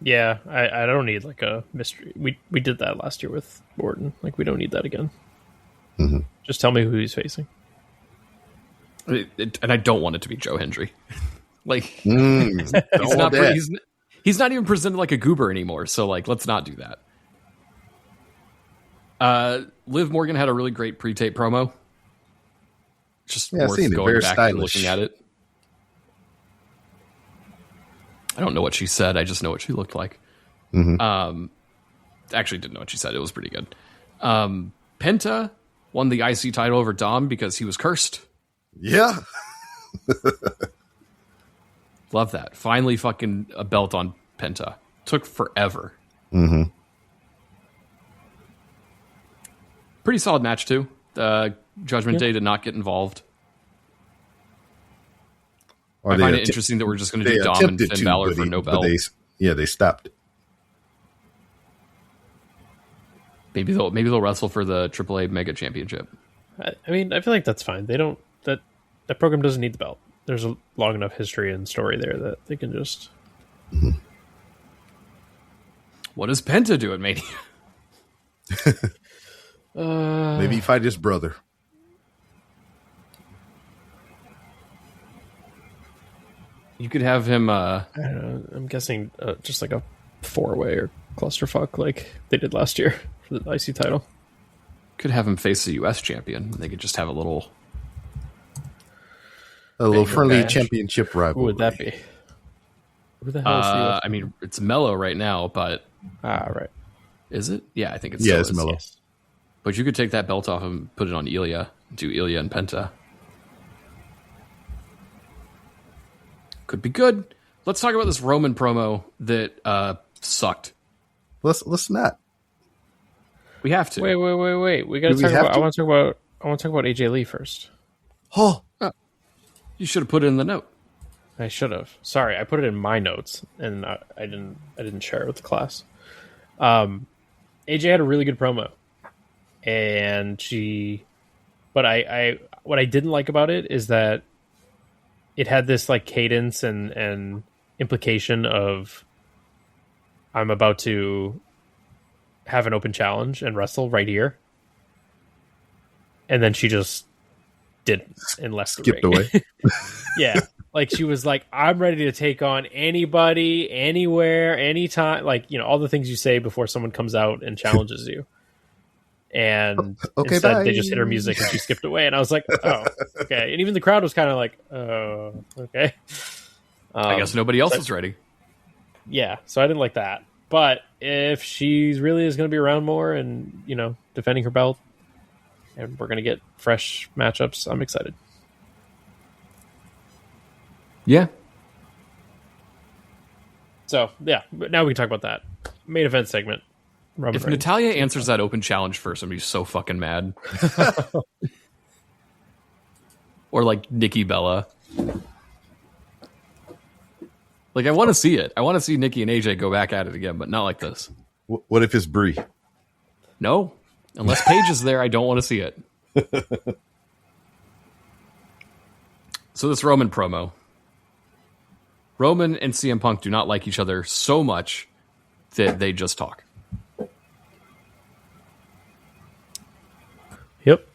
Yeah, I don't need like a mystery. We did that last year with Orton. Like, we don't need that again. Mm-hmm. Just tell me who he's facing. And I don't want it to be Joe Hendry. Like, he's not even presented like a goober anymore. So, like, let's not do that. Liv Morgan had a really great pre-tape promo. Just worth going very back stylish. and looking at it. I don't know what she said. I just know what she looked like. Mm-hmm. Actually, didn't know what she said. It was pretty good. Penta won the IC title over Dom because he was cursed. Yeah. Love that. Finally fucking a belt on Penta. Took forever. Mm-hmm. Pretty solid match, too. Judgment Day did not get involved. I find it interesting that we're just going to do Dom and Finn Balor for no belt. They stopped it. Maybe they'll wrestle for the AAA Mega Championship. I mean, I feel like that's fine. They don't that program doesn't need the belt. There's a long enough history and story there that they can just. Mm-hmm. What does Penta do at Mania? Maybe he fight his brother. You could have him. I don't know. I'm guessing just like a 4-way or clusterfuck like they did last year for the IC title. Could have him face the U.S. champion. They could just have a little friendly championship rivalry. Who would that be? Who the hell is the US? I mean, it's Mello right now, but right. Is it? Yeah, I think it's it's Mello. Yes. But you could take that belt off and put it on Ilya. Do Ilya and Penta. Could be good. Let's talk about this Roman promo that sucked. Let's not. We have to. Wait. We got to talk about. I want to talk about AJ Lee first. Oh, you should have put it in the note. I should have. Sorry, I put it in my notes and I didn't share it with the class. AJ had a really good promo, and what I didn't like about it is that it had this like cadence and implication of I'm about to have an open challenge and wrestle right here, and then she just didn't and left. Skipped away. Yeah, like she was like, I'm ready to take on anybody, anywhere, anytime. Like, you know, all the things you say before someone comes out and challenges you. And instead, bye. they just hit her music and she skipped away. And I was like, oh, okay. And even the crowd was kind of like, oh, okay. I guess nobody else was ready. Yeah, so I didn't like that. But if she really is going to be around more and, you know, defending her belt, and we're going to get fresh matchups, I'm excited. Yeah. So, yeah, but now we can talk about that. Main event segment. Roman If Reigns. Natalya answers that open challenge first, I'm going to be so fucking mad. or like Nikki Bella. Like, I want to see it. I want to see Nikki and AJ go back at it again, but not like this. What if it's Brie? No. Unless Paige is there, I don't want to see it. So this Roman promo. Roman and CM Punk do not like each other so much that they just talk. Yep.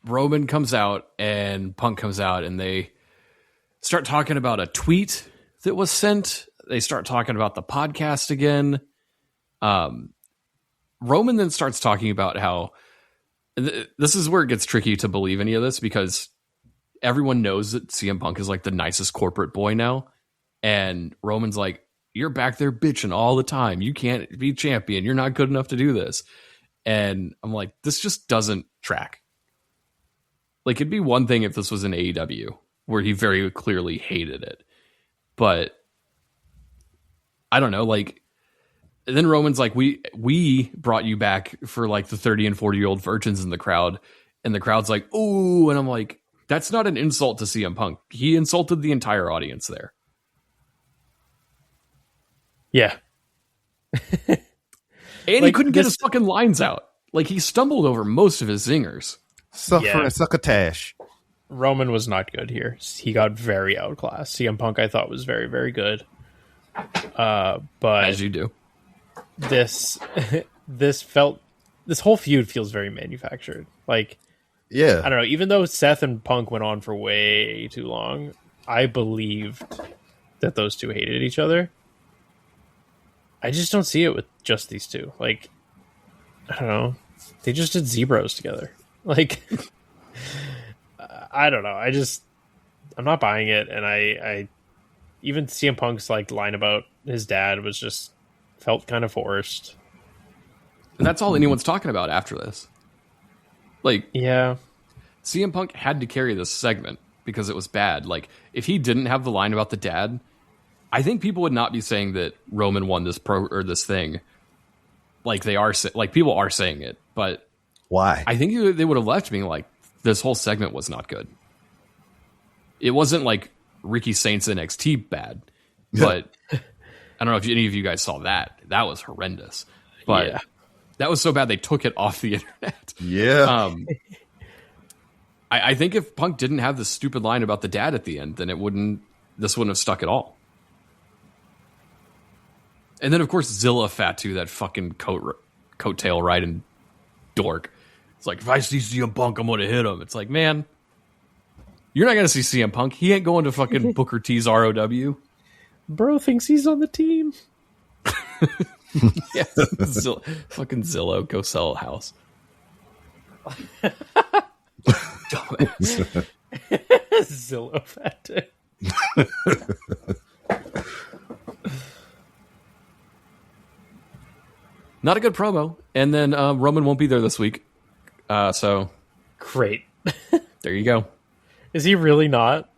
Roman comes out and Punk comes out and they start talking about a tweet that was sent. They start talking about the podcast again. Roman then starts talking about how this is where it gets tricky to believe any of this, because everyone knows that CM Punk is like the nicest corporate boy now. And Roman's like, you're back there bitching all the time. You can't be champion. You're not good enough to do this. And I'm like, this just doesn't track. Like, it'd be one thing if this was an AEW where he very clearly hated it. But I don't know, like, and then Roman's like, we brought you back for like the 30 and 40-year-old virgins in the crowd. And the crowd's like, ooh. And I'm like, that's not an insult to CM Punk. He insulted the entire audience there. Yeah. And he couldn't get his fucking lines out. Like, he stumbled over most of his zingers. Succotash. Roman was not good here. He got very outclassed. CM Punk, I thought, was very, very good. But as you do. This whole feud feels very manufactured. Like, yeah, I don't know. Even though Seth and Punk went on for way too long, I believed that those two hated each other. I just don't see it with just these two. Like, I don't know. They just did Zebros together. Like, I don't know. I'm not buying it. And I even CM Punk's like line about his dad was just felt kind of forced. And that's all anyone's talking about after this. Like, yeah, CM Punk had to carry this segment because it was bad. Like, if he didn't have the line about the dad, I think people would not be saying that Roman won this this thing. Like, they are, like, people are saying it, but why? I think they would have left being like, this whole segment was not good. It wasn't like Ricky Saints NXT bad, but I don't know if any of you guys saw that. That was horrendous. But yeah. That was so bad they took it off the internet. Yeah. I think if Punk didn't have this stupid line about the dad at the end, then this wouldn't have stuck at all. And then, of course, Zilla Fatu, that fucking coattail riding dork. It's like, if I see CM Punk, I'm going to hit him. It's like, man, you're not going to see CM Punk. He ain't going to fucking Booker T's ROW. Bro thinks he's on the team. Yeah, fucking Zillow, go sell a house. Zillow fat. Not a good promo. And then Roman won't be there this week. So great. There you go. Is he really not?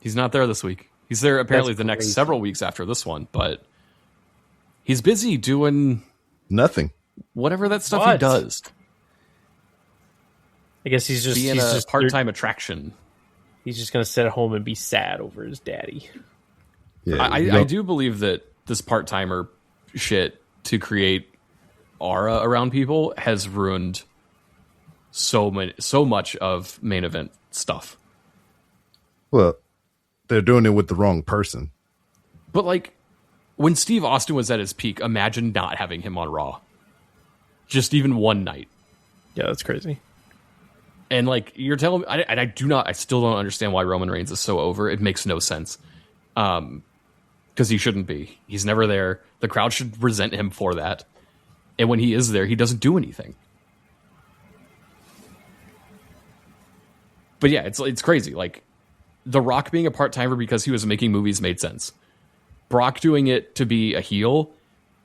He's not there this week. He's there apparently the next several weeks after this one, but he's busy doing nothing. Whatever that stuff he does. I guess he's being a part-time attraction. He's just going to sit at home and be sad over his daddy. Yeah, I do believe that this part-timer shit to create aura around people has ruined so much of main event stuff. Well, they're doing it with the wrong person. But like, when Steve Austin was at his peak, imagine not having him on Raw. Just even one night. Yeah, that's crazy. And like, you're telling me, I still don't understand why Roman Reigns is so over. It makes no sense. Because he shouldn't be. He's never there. The crowd should resent him for that. And when he is there, he doesn't do anything. But yeah, it's crazy. Like, The Rock being a part-timer because he was making movies made sense. Brock doing it to be a heel,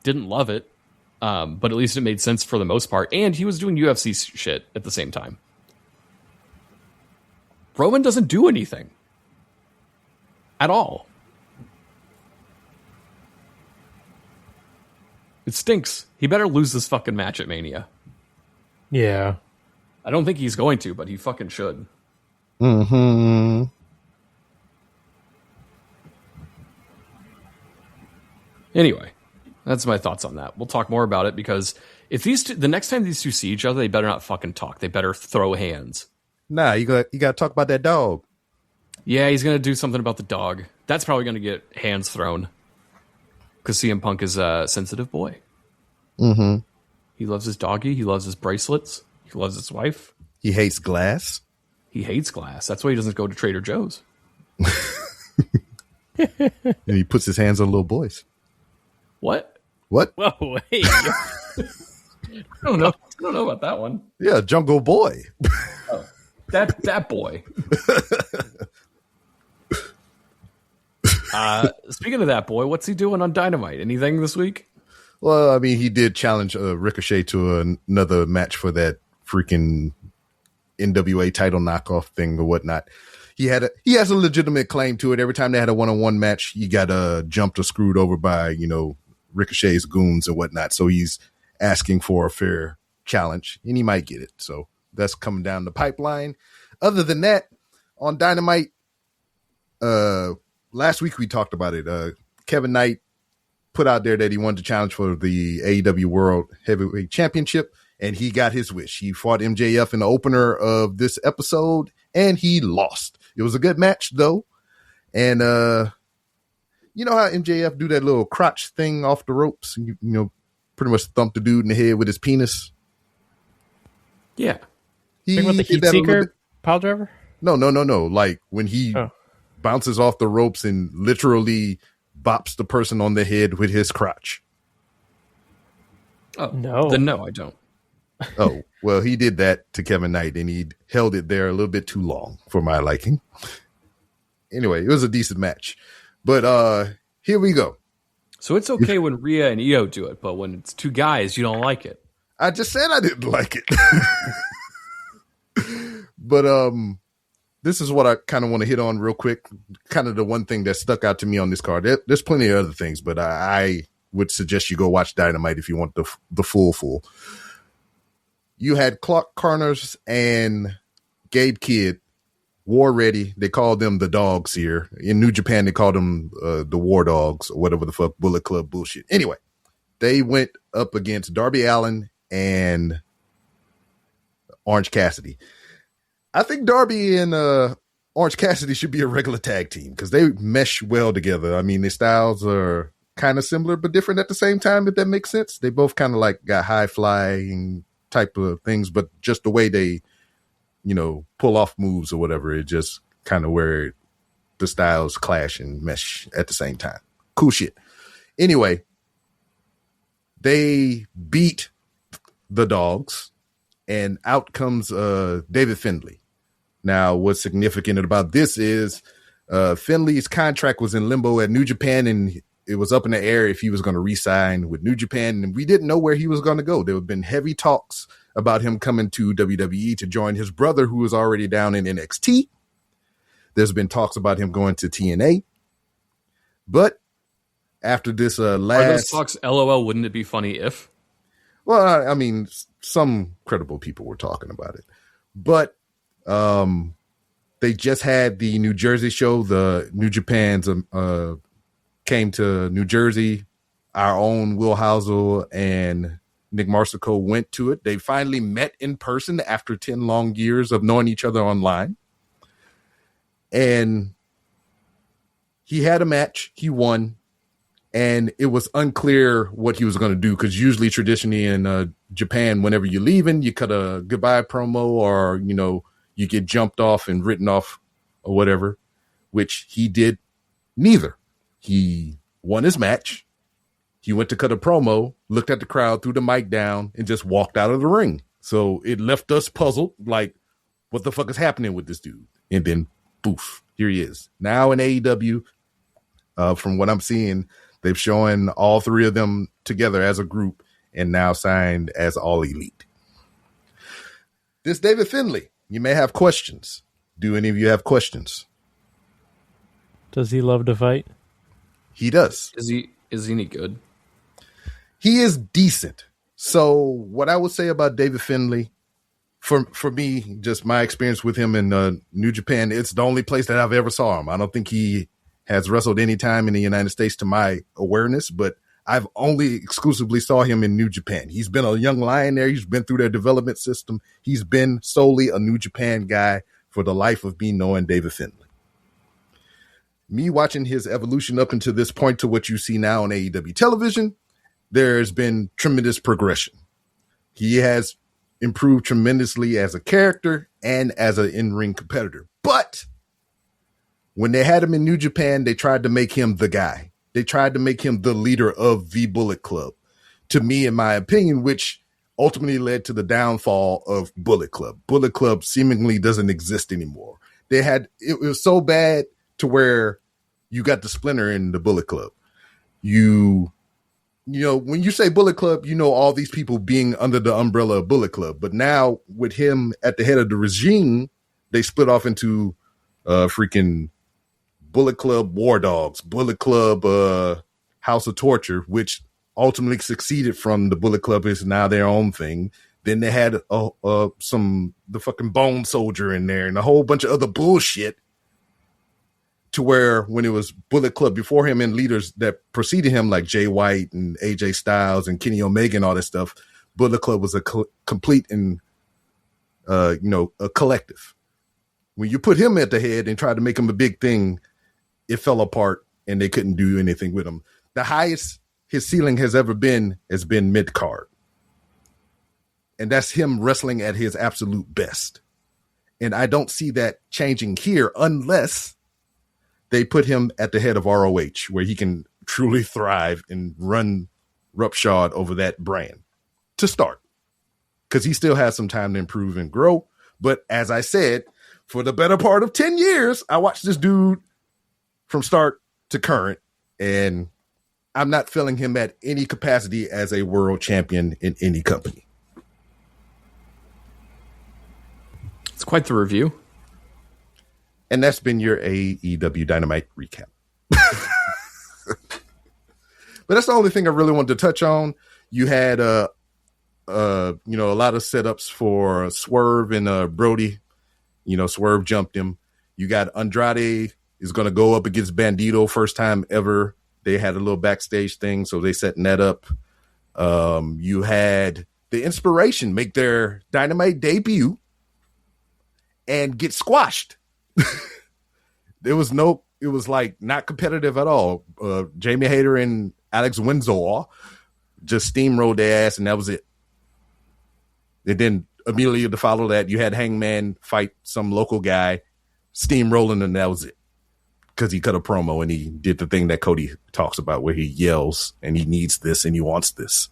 didn't love it. But at least it made sense for the most part. And he was doing UFC shit at the same time. Roman doesn't do anything. At all. It stinks. He better lose this fucking match at Mania. Yeah. I don't think he's going to, but he fucking should. Mm-hmm. Anyway, that's my thoughts on that. We'll talk more about it because if the next time these two see each other, they better not fucking talk. They better throw hands. Nah, you got to talk about that dog. Yeah, he's gonna do something about the dog. That's probably gonna get hands thrown because CM Punk is a sensitive boy. Mm-hmm. He loves his doggy. He loves his bracelets. He loves his wife. He hates glass. He hates glass. That's why he doesn't go to Trader Joe's. And he puts his hands on little boys. What? What? Whoa, hey. I don't know. I don't know about that one. Yeah, Jungle Boy. Oh, that boy. Speaking of that boy, what's he doing on Dynamite? Anything this week? Well, I mean, he did challenge Ricochet to another match for that freaking NWA title knockoff thing or whatnot. He has a legitimate claim to it. Every time they had a one-on-one match, he got jumped or screwed over by, Ricochet's goons and whatnot. So he's asking for a fair challenge, and he might get it. So that's coming down the pipeline. Other than that, on Dynamite, last week we talked about it. Kevin Knight put out there that he wanted to challenge for the AEW World Heavyweight Championship, and he got his wish. He fought MJF in the opener of this episode, and he lost. It was a good match, though. And you know how MJF do that little crotch thing off the ropes? And pretty much thump the dude in the head with his penis? Yeah. Think about the heat seeker pile driver? No. Like when he bounces off the ropes and literally bops the person on the head with his crotch. Oh, no. Then no, I don't. Oh, well, he did that to Kevin Knight, and he held it there a little bit too long for my liking. Anyway, it was a decent match. But here we go. So it's okay when Rhea and Io do it, but when it's two guys, you don't like it. I just said I didn't like it. But this is what I kind of want to hit on real quick. Kind of the one thing that stuck out to me on this card. There's plenty of other things, but I would suggest you go watch Dynamite if you want the full. You had Clark Connors and Gabe Kidd, War Ready. They called them the Dogs here. In New Japan, they called them the War Dogs or whatever the fuck, Bullet Club bullshit. Anyway, they went up against Darby Allin and Orange Cassidy. I think Darby and Orange Cassidy should be a regular tag team because they mesh well together. I mean, their styles are kind of similar but different at the same time, if that makes sense. They both kind of like got high flying type of things, but just the way they, pull off moves or whatever, it just kind of where the styles clash and mesh at the same time. Cool shit. Anyway, they beat the Dogs, and out comes David Finlay. Now, what's significant about this is Finlay's contract was in limbo at New Japan, and it was up in the air if he was going to re-sign with New Japan, and we didn't know where he was going to go. There have been heavy talks about him coming to WWE to join his brother, who was already down in NXT. There's been talks about him going to TNA. But after this Are those talks LOL, wouldn't it be funny if? Well, I mean, some credible people were talking about it. But they just had the New Jersey show. The New Japan's came to New Jersey. Our own Will Housel and Nick Marsico went to it. They finally met in person after 10 long years of knowing each other online. And he had a match. He won. And it was unclear what he was going to do because usually traditionally in Japan, whenever you're leaving, you cut a goodbye promo or, you get jumped off and written off or whatever, which he did neither. He won his match. He went to cut a promo, looked at the crowd, threw the mic down, and just walked out of the ring. So it left us puzzled, like, what the fuck is happening with this dude? And then, poof, here he is. Now in AEW, from what I'm seeing, they've shown all three of them together as a group and now signed as All Elite. This David Finlay, you may have questions. Do any of you have questions? Does he love to fight? He does. Is he any good? He is decent. So what I would say about David Finlay, for me, just my experience with him in New Japan, it's the only place that I've ever saw him. I don't think he has wrestled any time in the United States to my awareness, but I've only exclusively saw him in New Japan. He's been a young lion there. He's been through their development system. He's been solely a New Japan guy for the life of me knowing David Finlay. Me watching his evolution up until this point to what you see now on AEW television, there's been tremendous progression. He has improved tremendously as a character and as an in-ring competitor. But when they had him in New Japan, they tried to make him the guy. They tried to make him the leader of the Bullet Club, to me, in my opinion, which ultimately led to the downfall of Bullet Club. Bullet Club seemingly doesn't exist anymore. It was so bad to where you got the splinter in the Bullet Club. You know, when you say Bullet Club, you know all these people being under the umbrella of Bullet Club. But now with him at the head of the regime, they split off into freaking Bullet Club War Dogs, Bullet Club House of Torture, which ultimately succeeded from the Bullet Club is now their own thing. Then they had the fucking Bone Soldier in there and a whole bunch of other bullshit, to where when it was Bullet Club before him and leaders that preceded him like Jay White and AJ Styles and Kenny Omega and all that stuff, Bullet Club was a complete and a collective. When you put him at the head and tried to make him a big thing, it fell apart and they couldn't do anything with him. The highest his ceiling has been mid-card. And that's him wrestling at his absolute best. And I don't see that changing here unless they put him at the head of ROH, where he can truly thrive and run roughshod over that brand to start. Because he still has some time to improve and grow. But as I said, for the better part of 10 years, I watched this dude from start to current, and I'm not feeling him at any capacity as a world champion in any company. It's quite the review. And that's been your AEW Dynamite recap. But that's the only thing I really wanted to touch on. You had a lot of setups for Swerve and Brody. Swerve jumped him. You got Andrade is going to go up against Bandito, first time ever. They had a little backstage thing, so they setting that up. You had the Inspiration make their Dynamite debut and get squashed. It was like not competitive at all. Jamie Hayter and Alex Windsor just steamrolled their ass, and that was it. And then immediately to follow that, you had Hangman fight some local guy, steamrolling, and that was it. Because he cut a promo and he did the thing that Cody talks about, where he yells and he needs this and he wants this.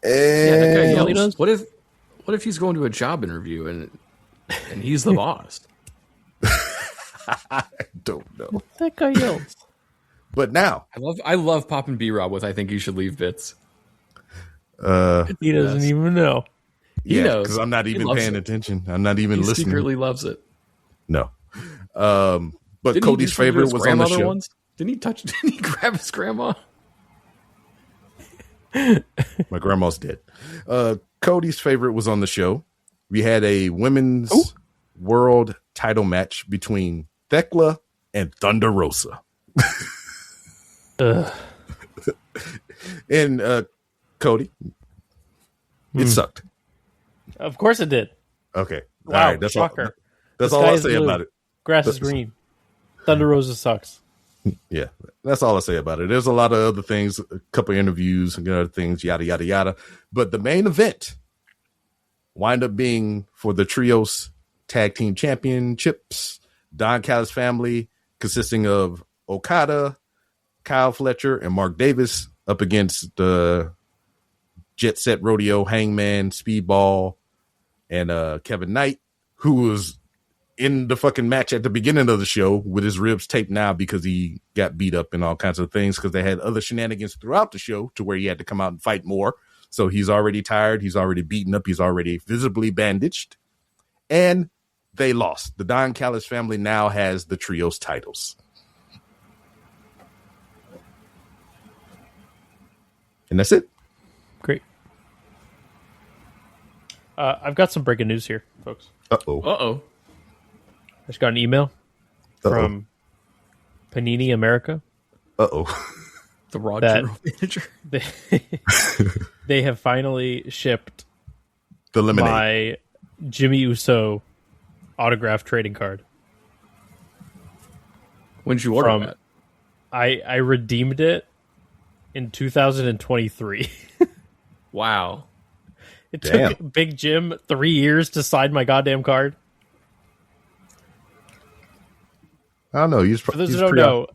And that guy yells. What if he's going to a job interview and he's the boss? I don't know. That guy yells. But now I love popping B-Rob with I think you should leave bits. He doesn't even know. He knows because I'm not even paying attention. I'm not even listening. He secretly loves it. No. But didn't Cody's favorite was on the show. Once? Didn't he grab his grandma? My grandma's dead. Cody's favorite was on the show. We had a women's world title match between Thekla and Thunder Rosa. And Cody, it sucked. Of course it did. Okay. Wow, all right. That's shocker. all. That's all I'll say about it. Grass is green. Thunder Rosa sucks. Yeah, that's all I say about it. There's a lot of other things, a couple of interviews and other things, yada, yada, yada. But the main event wind up being for the Trios Tag Team Championships. Don Callis family, consisting of Okada, Kyle Fletcher, and Mark Davis, up against the Jet Set Rodeo, Hangman, Speedball, and Kevin Knight, who was in the fucking match at the beginning of the show with his ribs taped now because he got beat up and all kinds of things, because they had other shenanigans throughout the show to where he had to come out and fight more. So he's already tired. He's already beaten up. He's already visibly bandaged. And they lost. The Don Callis family now has the Trios titles. And that's it. Great. I've got some breaking news here, folks. Uh-oh. I just got an email from Panini America. The Raw that general manager. They have finally shipped The lemonade. my Jimmy Uso autograph trading card. When did you order that? I redeemed it in 2023. Wow. It took Big Jim 3 years to sign my goddamn card. I don't know. For those who don't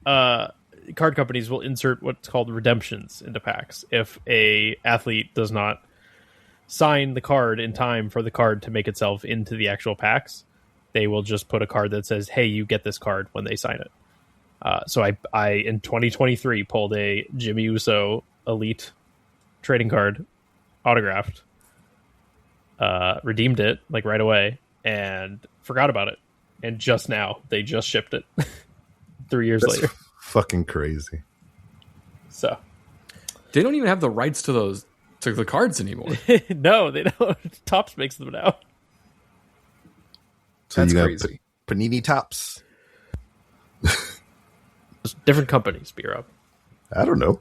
know, card companies will insert what's called redemptions into packs if a athlete does not sign the card in time for the card to make itself into the actual packs. They will just put a card that says, hey, you get this card when they sign it. So I in 2023 pulled a Jimmy Uso Elite trading card, autographed, redeemed it like right away, and forgot about it. And just now, they just shipped it 3 years later. Fucking crazy. So they don't even have the rights to the cards anymore. No, they don't. Topps makes them now. So That's you got crazy. Panini Tops. Different companies, B-Rob. I don't know.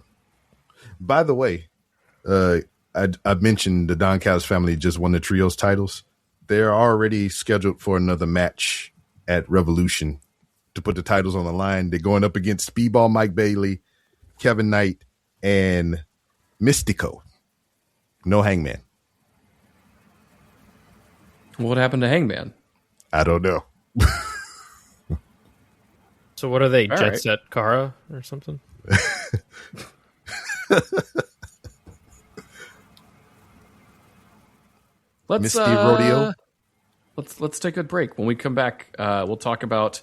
By the way, I mentioned the Don Callis family just won the trios titles. They're already scheduled for another match at Revolution to put the titles on the line. They're going up against Speedball Mike Bailey, Kevin Knight, and Mystico. No Hangman. What happened to Hangman? I don't know. So what are they? All Jet right. Set Cara or something? Let's Misty Rodeo. Let's take a break. When we come back, we'll talk about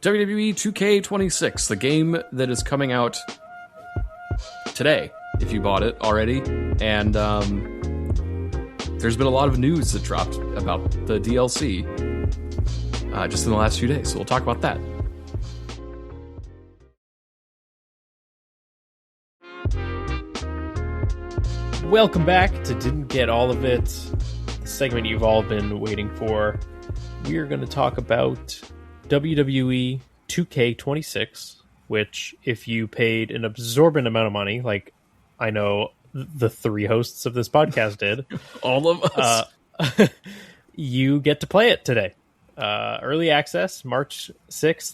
WWE 2K26, the game that is coming out today, if you bought it already. And there's been a lot of news that dropped about the DLC just in the last few days. So we'll talk about that. Welcome back to Didn't Get All of It, the segment you've all been waiting for. We are going to talk about WWE 2K26, which if you paid an absorbent amount of money, like I know the three hosts of this podcast did, All of us. you get to play it today. Early access, March 6th.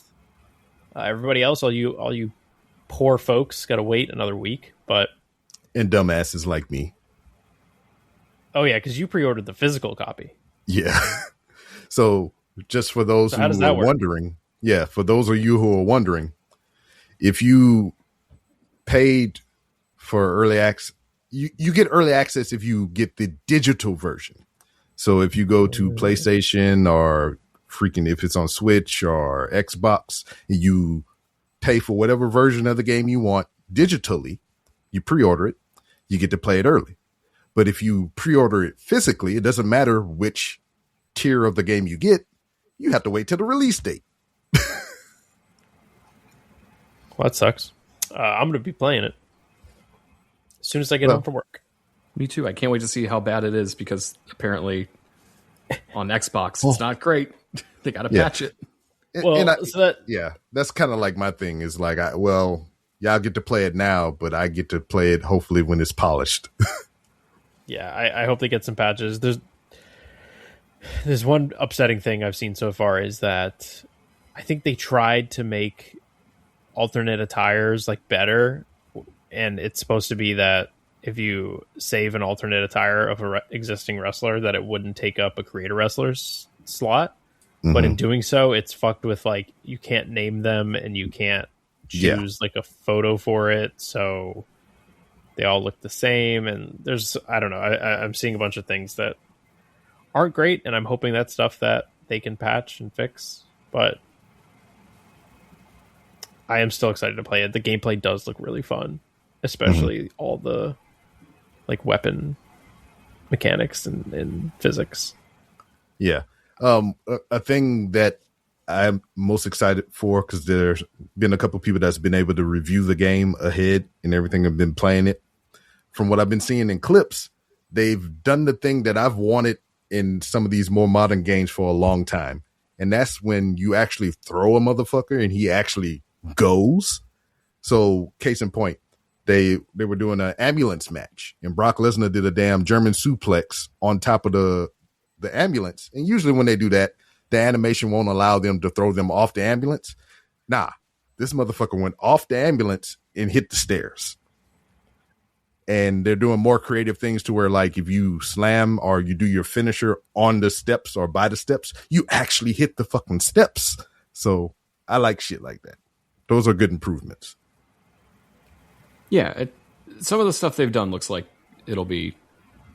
Everybody else, all you poor folks, got to wait another week, but And dumbasses like me. oh yeah, because you pre-ordered the physical copy. Yeah. So just for those So how does who that are work? wondering, for those of you who are wondering, if you paid for early access, you get early access if you get the digital version. So if you go to PlayStation or freaking if it's on Switch or Xbox, you pay for whatever version of the game you want digitally, you pre-order it, you get to play it early. But if you pre-order it physically, it doesn't matter which tier of the game you get, you have to wait till the release date. Well, that sucks. I'm going to be playing it as soon as I get home from work. Me too. I can't wait to see how bad it is because apparently on Xbox it's not great. They got to patch it. Well, That's kind of like my thing is like, y'all get to play it now, but I get to play it hopefully when it's polished. yeah, I hope they get some patches. There's one upsetting thing I've seen so far is that I think they tried to make alternate attires like better, and it's supposed to be that if you save an alternate attire of a existing wrestler, that it wouldn't take up a creator wrestler's slot. But in doing so, it's fucked with like you can't name them and you can't choose like a photo for it, so they all look the same. And there's I don't know. I'm seeing a bunch of things that aren't great, and I'm hoping that's stuff that they can patch and fix. But I am still excited to play it. The gameplay does look really fun, especially all the like weapon mechanics and physics. Yeah. A thing that I'm most excited for, because there's been a couple of people that's been able to review the game ahead and everything have been playing it. From what I've been seeing in clips, they've done the thing that I've wanted in some of these more modern games for a long time. And that's when you actually throw a motherfucker and he actually goes. So case in point, they were doing an ambulance match and Brock Lesnar did a damn German suplex on top of the ambulance. And usually when they do that, the animation won't allow them to throw them off the ambulance. Nah, this motherfucker went off the ambulance and hit the stairs. And they're doing more creative things to where, like, if you slam or you do your finisher on the steps or by the steps, you actually hit the fucking steps. So I like shit like that. Those are good improvements. Yeah, some of the stuff they've done looks like it'll be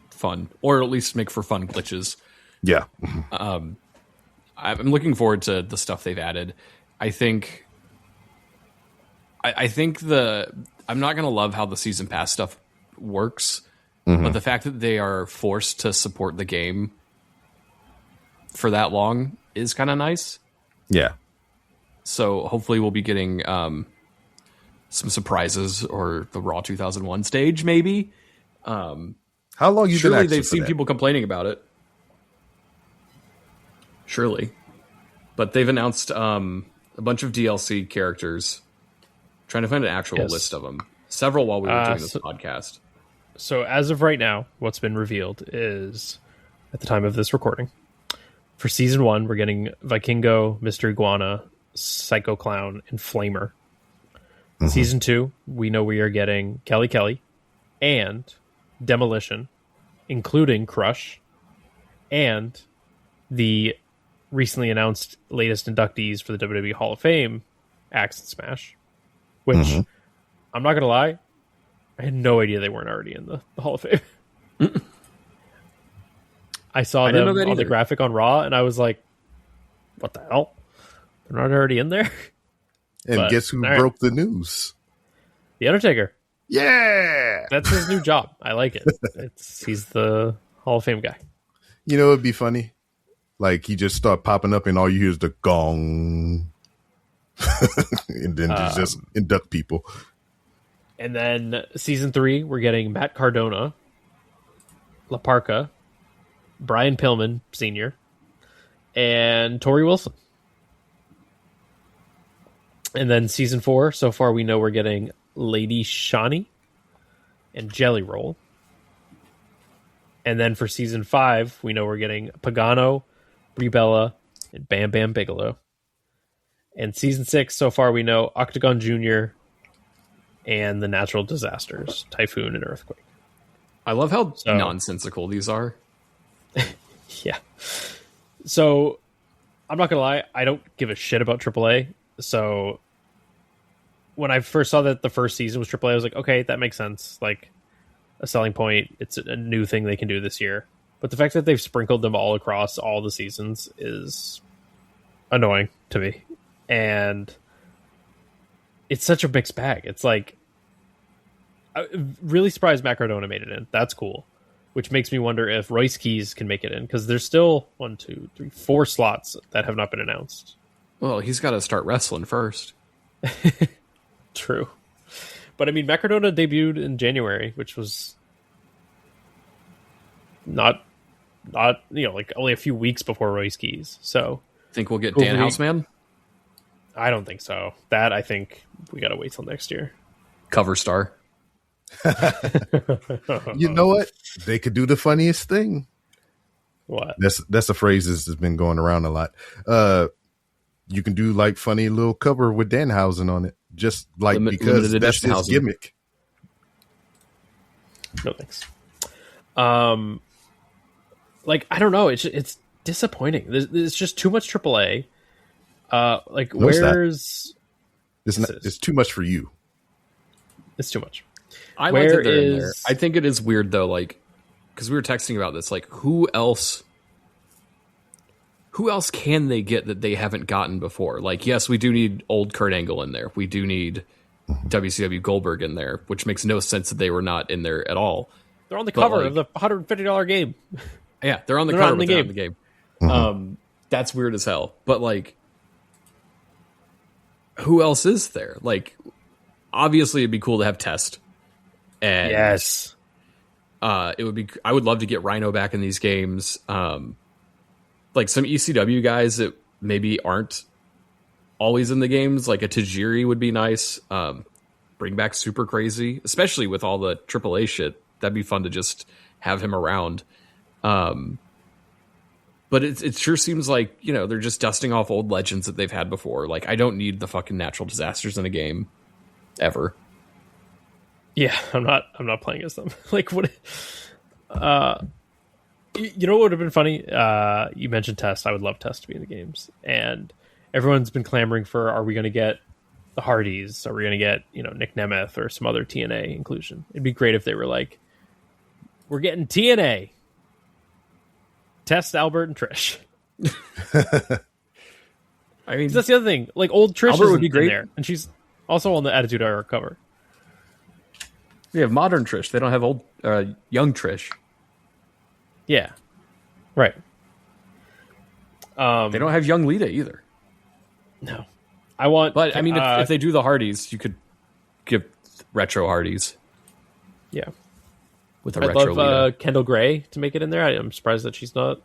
fun, or at least make for fun glitches. Yeah. I'm looking forward to the stuff they've added. I think I'm not going to love how the season pass stuff works, but the fact that they are forced to support the game for that long is kind of nice. Yeah. So hopefully we'll be getting some surprises, or the Raw 2001 stage, maybe. How long you been? Surely they've seen people complaining about it. Surely, but they've announced a bunch of DLC characters. Trying to find an actual list of them. Several while we were doing this podcast. So as of right now, what's been revealed is, at the time of this recording, for Season 1, we're getting Vikingo, Mr. Iguana, Psycho Clown, and Flamer. Season 2, we know we are getting Kelly and Demolition, including Crush, and the recently announced latest inductees for the WWE Hall of Fame, Axe and Smash. Which, I'm not going to lie, I had no idea they weren't already in the Hall of Fame. I saw them on the graphic on Raw, and I was like, what the hell? They're not already in there? And guess who broke the news? The Undertaker. Yeah! That's his new job. I like it. He's the Hall of Fame guy. You know, it'd be funny. Like, he just start popping up and all you hear is the gong. And then just induct people. And then Season 3, we're getting Matt Cardona, La Parka, Brian Pillman Sr., and Tori Wilson. And then Season 4, so far we know we're getting Lady Shani and Jelly Roll. And then for Season 5, we know we're getting Pagano, Brie Bella, and Bam Bam Bigelow. And Season 6, so far we know Octagon Jr. and the natural disasters, Typhoon and Earthquake. I love how nonsensical these are. Yeah. So, I'm not going to lie, I don't give a shit about AAA. So, when I first saw that the first season was AAA, I was like, okay, that makes sense. Like, a selling point. It's a new thing they can do this year. But the fact that they've sprinkled them all across all the seasons is annoying to me. And it's such a mixed bag. It's like, I'm really surprised Matt Cardona made it in. That's cool. Which makes me wonder if Royce Keys can make it in, because there's still 4 slots that have not been announced. Well, he's got to start wrestling first. True. But I mean, Matt Cardona debuted in January, which was not like only a few weeks before Royce Keys. So think we'll get Dan Houseman? I don't think so. That, I think we got to wait till next year. Cover star. You know what? They could do the funniest thing. What? That's a phrase that's been going around a lot. You can do like funny little cover with Danhausen on it, just like because that's his gimmick. No thanks. Like, I don't know. It's disappointing. There's just too much AAA. Like, no, where's it's too much for you. It's too much. I like that they're in there. I think it is weird though, like, because we were texting about this. Like, who else can they get that they haven't gotten before? Like, yes, we do need old Kurt Angle in there. We do need WCW Goldberg in there, which makes no sense that they were not in there at all. They're on the cover of the $150 game. Yeah, they're on the cover, but they're not in the game. That's weird as hell. But like, who else is there? Like, obviously, it'd be cool to have Test. And yes. I would love to get Rhino back in these games. Like some ECW guys that maybe aren't always in the games, like a Tajiri would be nice. Bring back Super Crazy, especially with all the AAA shit. That'd be fun to just have him around. But it sure seems like, you know, they're just dusting off old legends that they've had before. Like, I don't need the fucking natural disasters in a game ever. Yeah, I'm not playing as them. Like, what? You know what would have been funny? You mentioned Test. I would love Test to be in the games, and everyone's been clamoring for: are we going to get the Hardys? Are we going to get, you know, Nick Nemeth or some other TNA inclusion? It'd be great if they were like, we're getting TNA. Test, Albert, and Trish. I mean, that's the other thing. Like, old Trish Albert would be great there, and she's also on the Attitude Era cover. We have modern Trish. They don't have old, young Trish. Yeah, right. They don't have young Lita either. No, I want. But I mean, if they do the Hardys, you could give retro Hardys. Yeah. With a I'd retro love Kendall Gray to make it in there. I'm surprised that she's not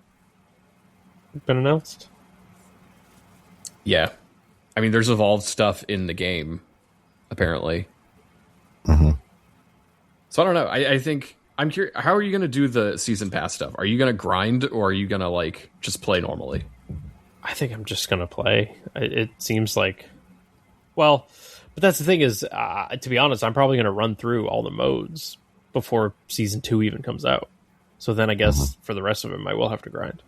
been announced. Yeah. I mean, there's evolved stuff in the game, apparently. Mm-hmm. So I don't know. I think I'm curious. How are you going to do the season pass stuff? Are you going to grind, or are you going to like just play normally? I think I'm just going to play. It seems like, well, but that's the thing is, to be honest, I'm probably going to run through all the modes before season 2 even comes out. So then I guess for the rest of them, I will have to grind.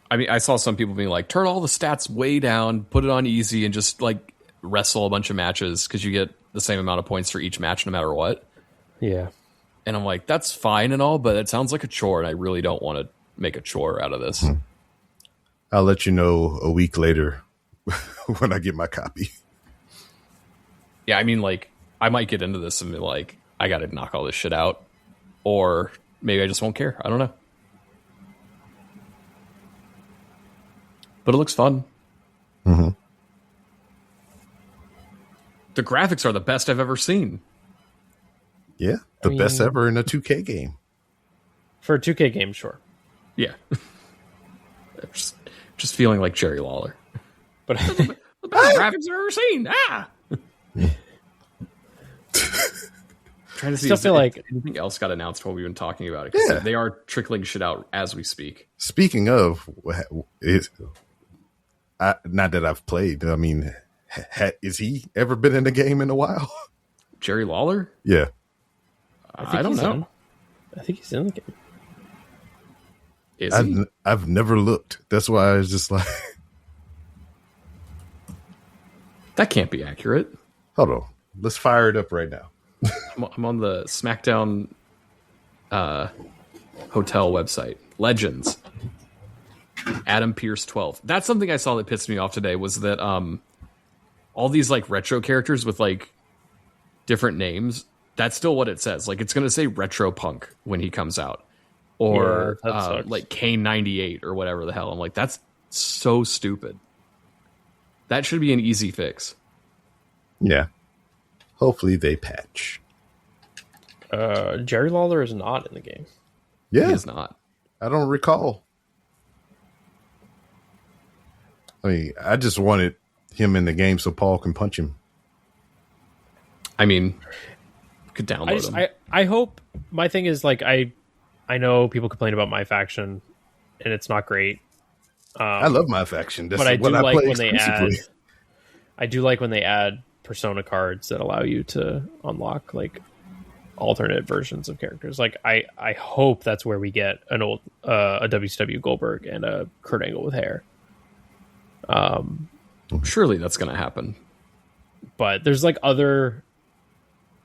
I mean, I saw some people being like, turn all the stats way down, put it on easy, and just like wrestle a bunch of matches because you get the same amount of points for each match no matter what. Yeah. And I'm like, that's fine and all, but it sounds like a chore, and I really don't want to make a chore out of this. I'll let you know a week later when I get my copy. Yeah, I mean, like, I might get into this and be like, I got to knock all this shit out. Or maybe I just won't care. I don't know. But it looks fun. Mm-hmm. The graphics are the best I've ever seen. Yeah, the best ever in a 2K game. For a 2K game, sure. Yeah. just feeling like Jerry Lawler. But the best graphics I've ever seen. Trying to see still feel like anything else got announced while we've been talking about it. Yeah. They are trickling shit out as we speak. Speaking of, not that I've played, I mean, is he ever been in a game in a while? Jerry Lawler? Yeah. I don't know. I think he's in the game. Is he? I've never looked. That's why I was just like... That can't be accurate. Hold on. Let's fire it up right now. I'm on the Smackdown hotel website. Legends. Adam Pierce 12. That's something I saw that pissed me off today was that all these like retro characters with like different names, that's still what it says. Like it's going to say Retro Punk when he comes out. Or like K98 or whatever the hell. I'm like, that's so stupid. That should be an easy fix. Yeah. Hopefully they patch. Jerry Lawler is not in the game. Yeah. He is not. I don't recall. I mean, I just wanted him in the game so Paul can punch him. I mean, could download him. I hope, my thing is like, I know people complain about My Faction and it's not great. I love My Faction. That's but I do what like play when they add. I do like when they add Persona cards that allow you to unlock like alternate versions of characters. Like I hope that's where we get an old a WCW Goldberg and a Kurt Angle with hair. Surely that's going to happen. But there's like other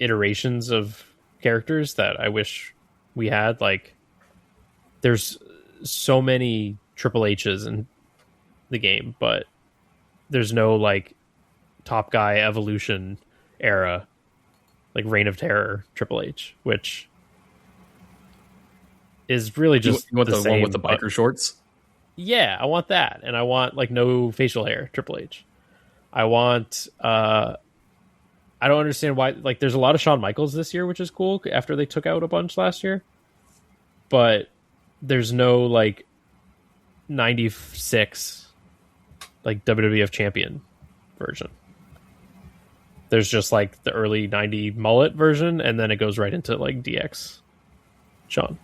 iterations of characters that I wish we had. Like there's so many Triple H's in the game, but there's no like Top Guy Evolution era, like Reign of Terror Triple H, which is really just you want the same, one with the biker shorts. Yeah, I want that, and I want like no facial hair Triple H. I want I I don't understand why. Like, there's a lot of Shawn Michaels this year, which is cool. After they took out a bunch last year, but there's no like 96 like WWF champion version. There's just like the early 90 mullet version, and then it goes right into like DX Shawn.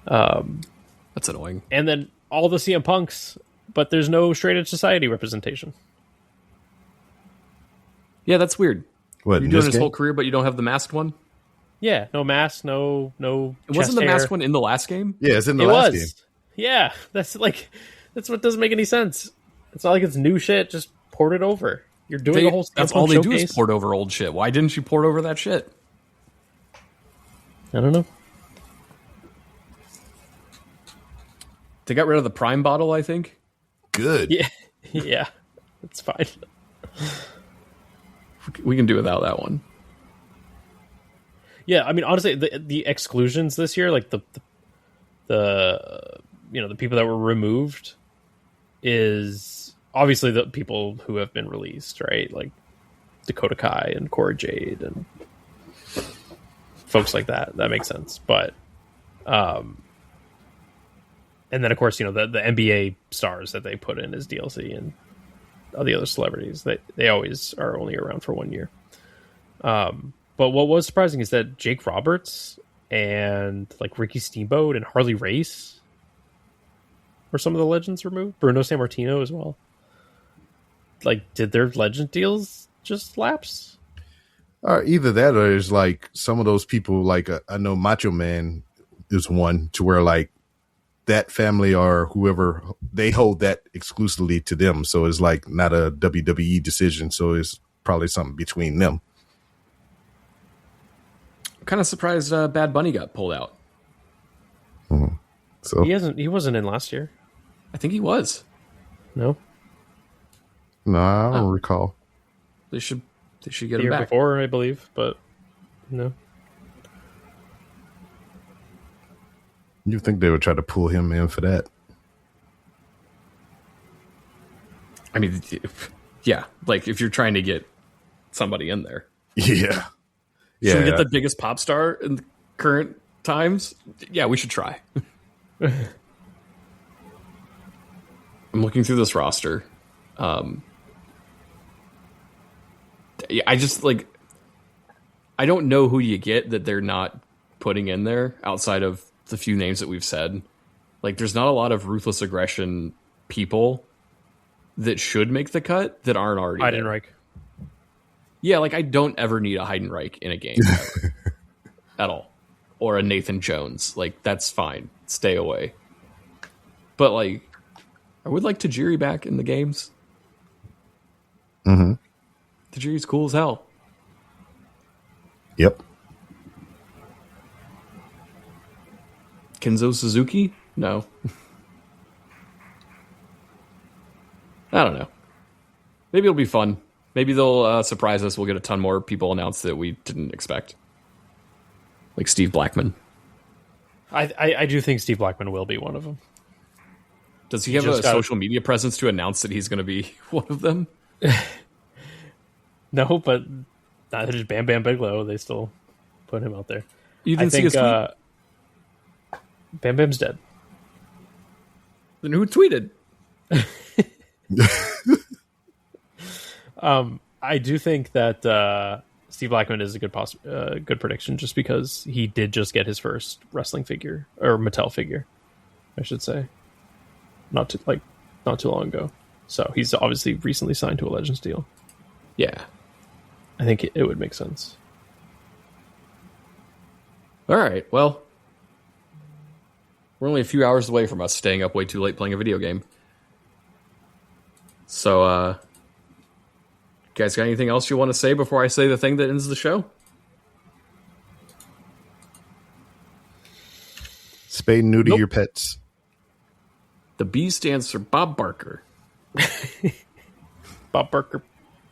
That's annoying. And then all the CM Punks, but there's no Straight Edge Society representation. Yeah, that's weird. What, You're doing his whole career, but you don't have the masked one? Yeah, no mask, no It wasn't the hair. masked one in the last game? Yeah, it's in the It last was. game. Yeah, that's what doesn't make any sense. It's not like it's new shit. Just port it over. You're doing a whole. That's CM all Punk they do showcase. is port over old shit. Why didn't you port over that shit? I don't know. They got rid of the Prime bottle, I think. Good. Yeah, yeah, it's fine. We can do without that one. Yeah, I mean, honestly, the exclusions this year, like the the people that were removed, is obviously the people who have been released, right? Like Dakota Kai and Cora Jade and folks like that. That makes sense, but and then of course the NBA stars that they put in as DLC and all the other celebrities, they always are only around for 1 year. But what was surprising is that Jake Roberts and like Ricky Steamboat and Harley Race were some of the legends removed. Bruno Sammartino as well. Like, did their legend deals just lapse? Or either that, or it's like some of those people, like I know Macho Man is one, to where like that family or whoever, they hold that exclusively to them. So it's like not a WWE decision. So it's probably something between them. Kind of surprised Bad Bunny got pulled out. So He wasn't in last year. I think he was. No, no, I don't recall. They should get the him year back. before, I believe, but no. You think they would try to pull him in for that? I mean, yeah, like if you're trying to get somebody in there. Yeah. Yeah. Should we get the biggest pop star in the current times? Yeah, we should try. I'm looking through this roster. I just I don't know who you get that they're not putting in there outside of the few names that we've said. Like, there's not a lot of Ruthless Aggression people that should make the cut that aren't already there. Heidenreich. Yeah, like I don't ever need a Heidenreich in a game ever, at all, or a Nathan Jones. Like, that's fine. Stay away. But like, I would like Tajiri back in the games. Mm-hmm. Tajiri's cool as hell. Yep. Kenzo Suzuki? No. I don't know. Maybe it'll be fun. Maybe they'll surprise us. We'll get a ton more people announced that we didn't expect. Like Steve Blackman. I do think Steve Blackman will be one of them. Does he have a social media presence to announce that he's going to be one of them? No, but neither does Bam Bam Bigelow. They still put him out there. You didn't see his tweet? Bam Bam's dead. Then who tweeted? I do think that Steve Blackman is a good prediction, just because he did just get his first wrestling figure, or Mattel figure, I should say, not too long ago. So he's obviously recently signed to a Legends deal. Yeah, I think it would make sense. All right. Well, we're only a few hours away from us staying up way too late playing a video game. So, guys, got anything else you want to say before I say the thing that ends the show? Spay and neuter your pets. The B stands for Bob Barker. Bob Barker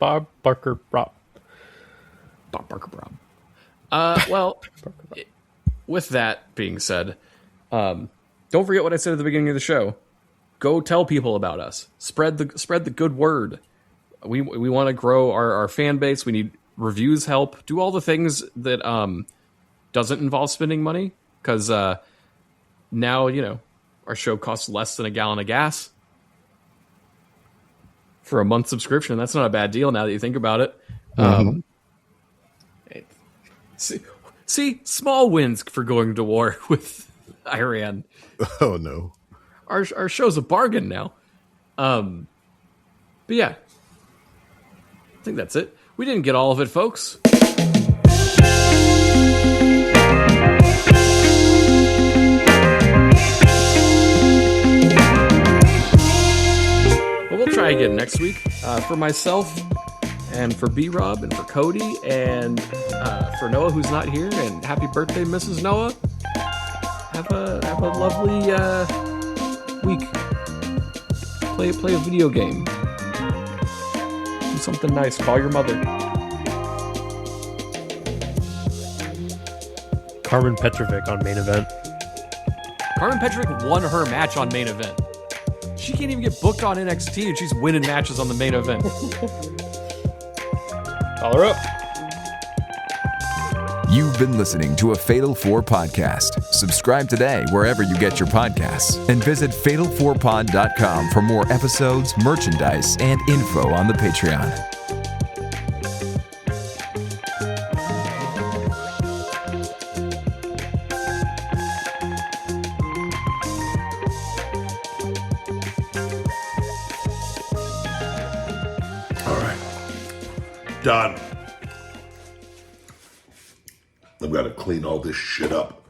Rob. Bob Barker Rob. Well, with that being said, don't forget what I said at the beginning of the show. Go tell people about us. Spread the good word. We want to grow our fan base. We need reviews help. Do all the things that doesn't involve spending money, because now, our show costs less than a gallon of gas for a month subscription. That's not a bad deal now that you think about it. See, small wins for going to war with Iran. Oh no, our show's a bargain now. But yeah, I think that's it. We didn't get all of it, folks. Well, we'll try again next week. For myself, and for B-Rob, and for Cody, and for Noah, who's not here, and happy birthday, Mrs. Noah. Have a lovely week. Play a video game. Do something nice. Call your mother. Carmen Petrovic on main event. Carmen Petrovic won her match on main event. She can't even get booked on NXT, and she's winning matches on the main event. Call her up. You've been listening to a Fatal 4 podcast. Subscribe today wherever you get your podcasts and visit fatal4pod.com for more episodes, merchandise, and info on the Patreon. All right. Done. I've got to clean all this shit up.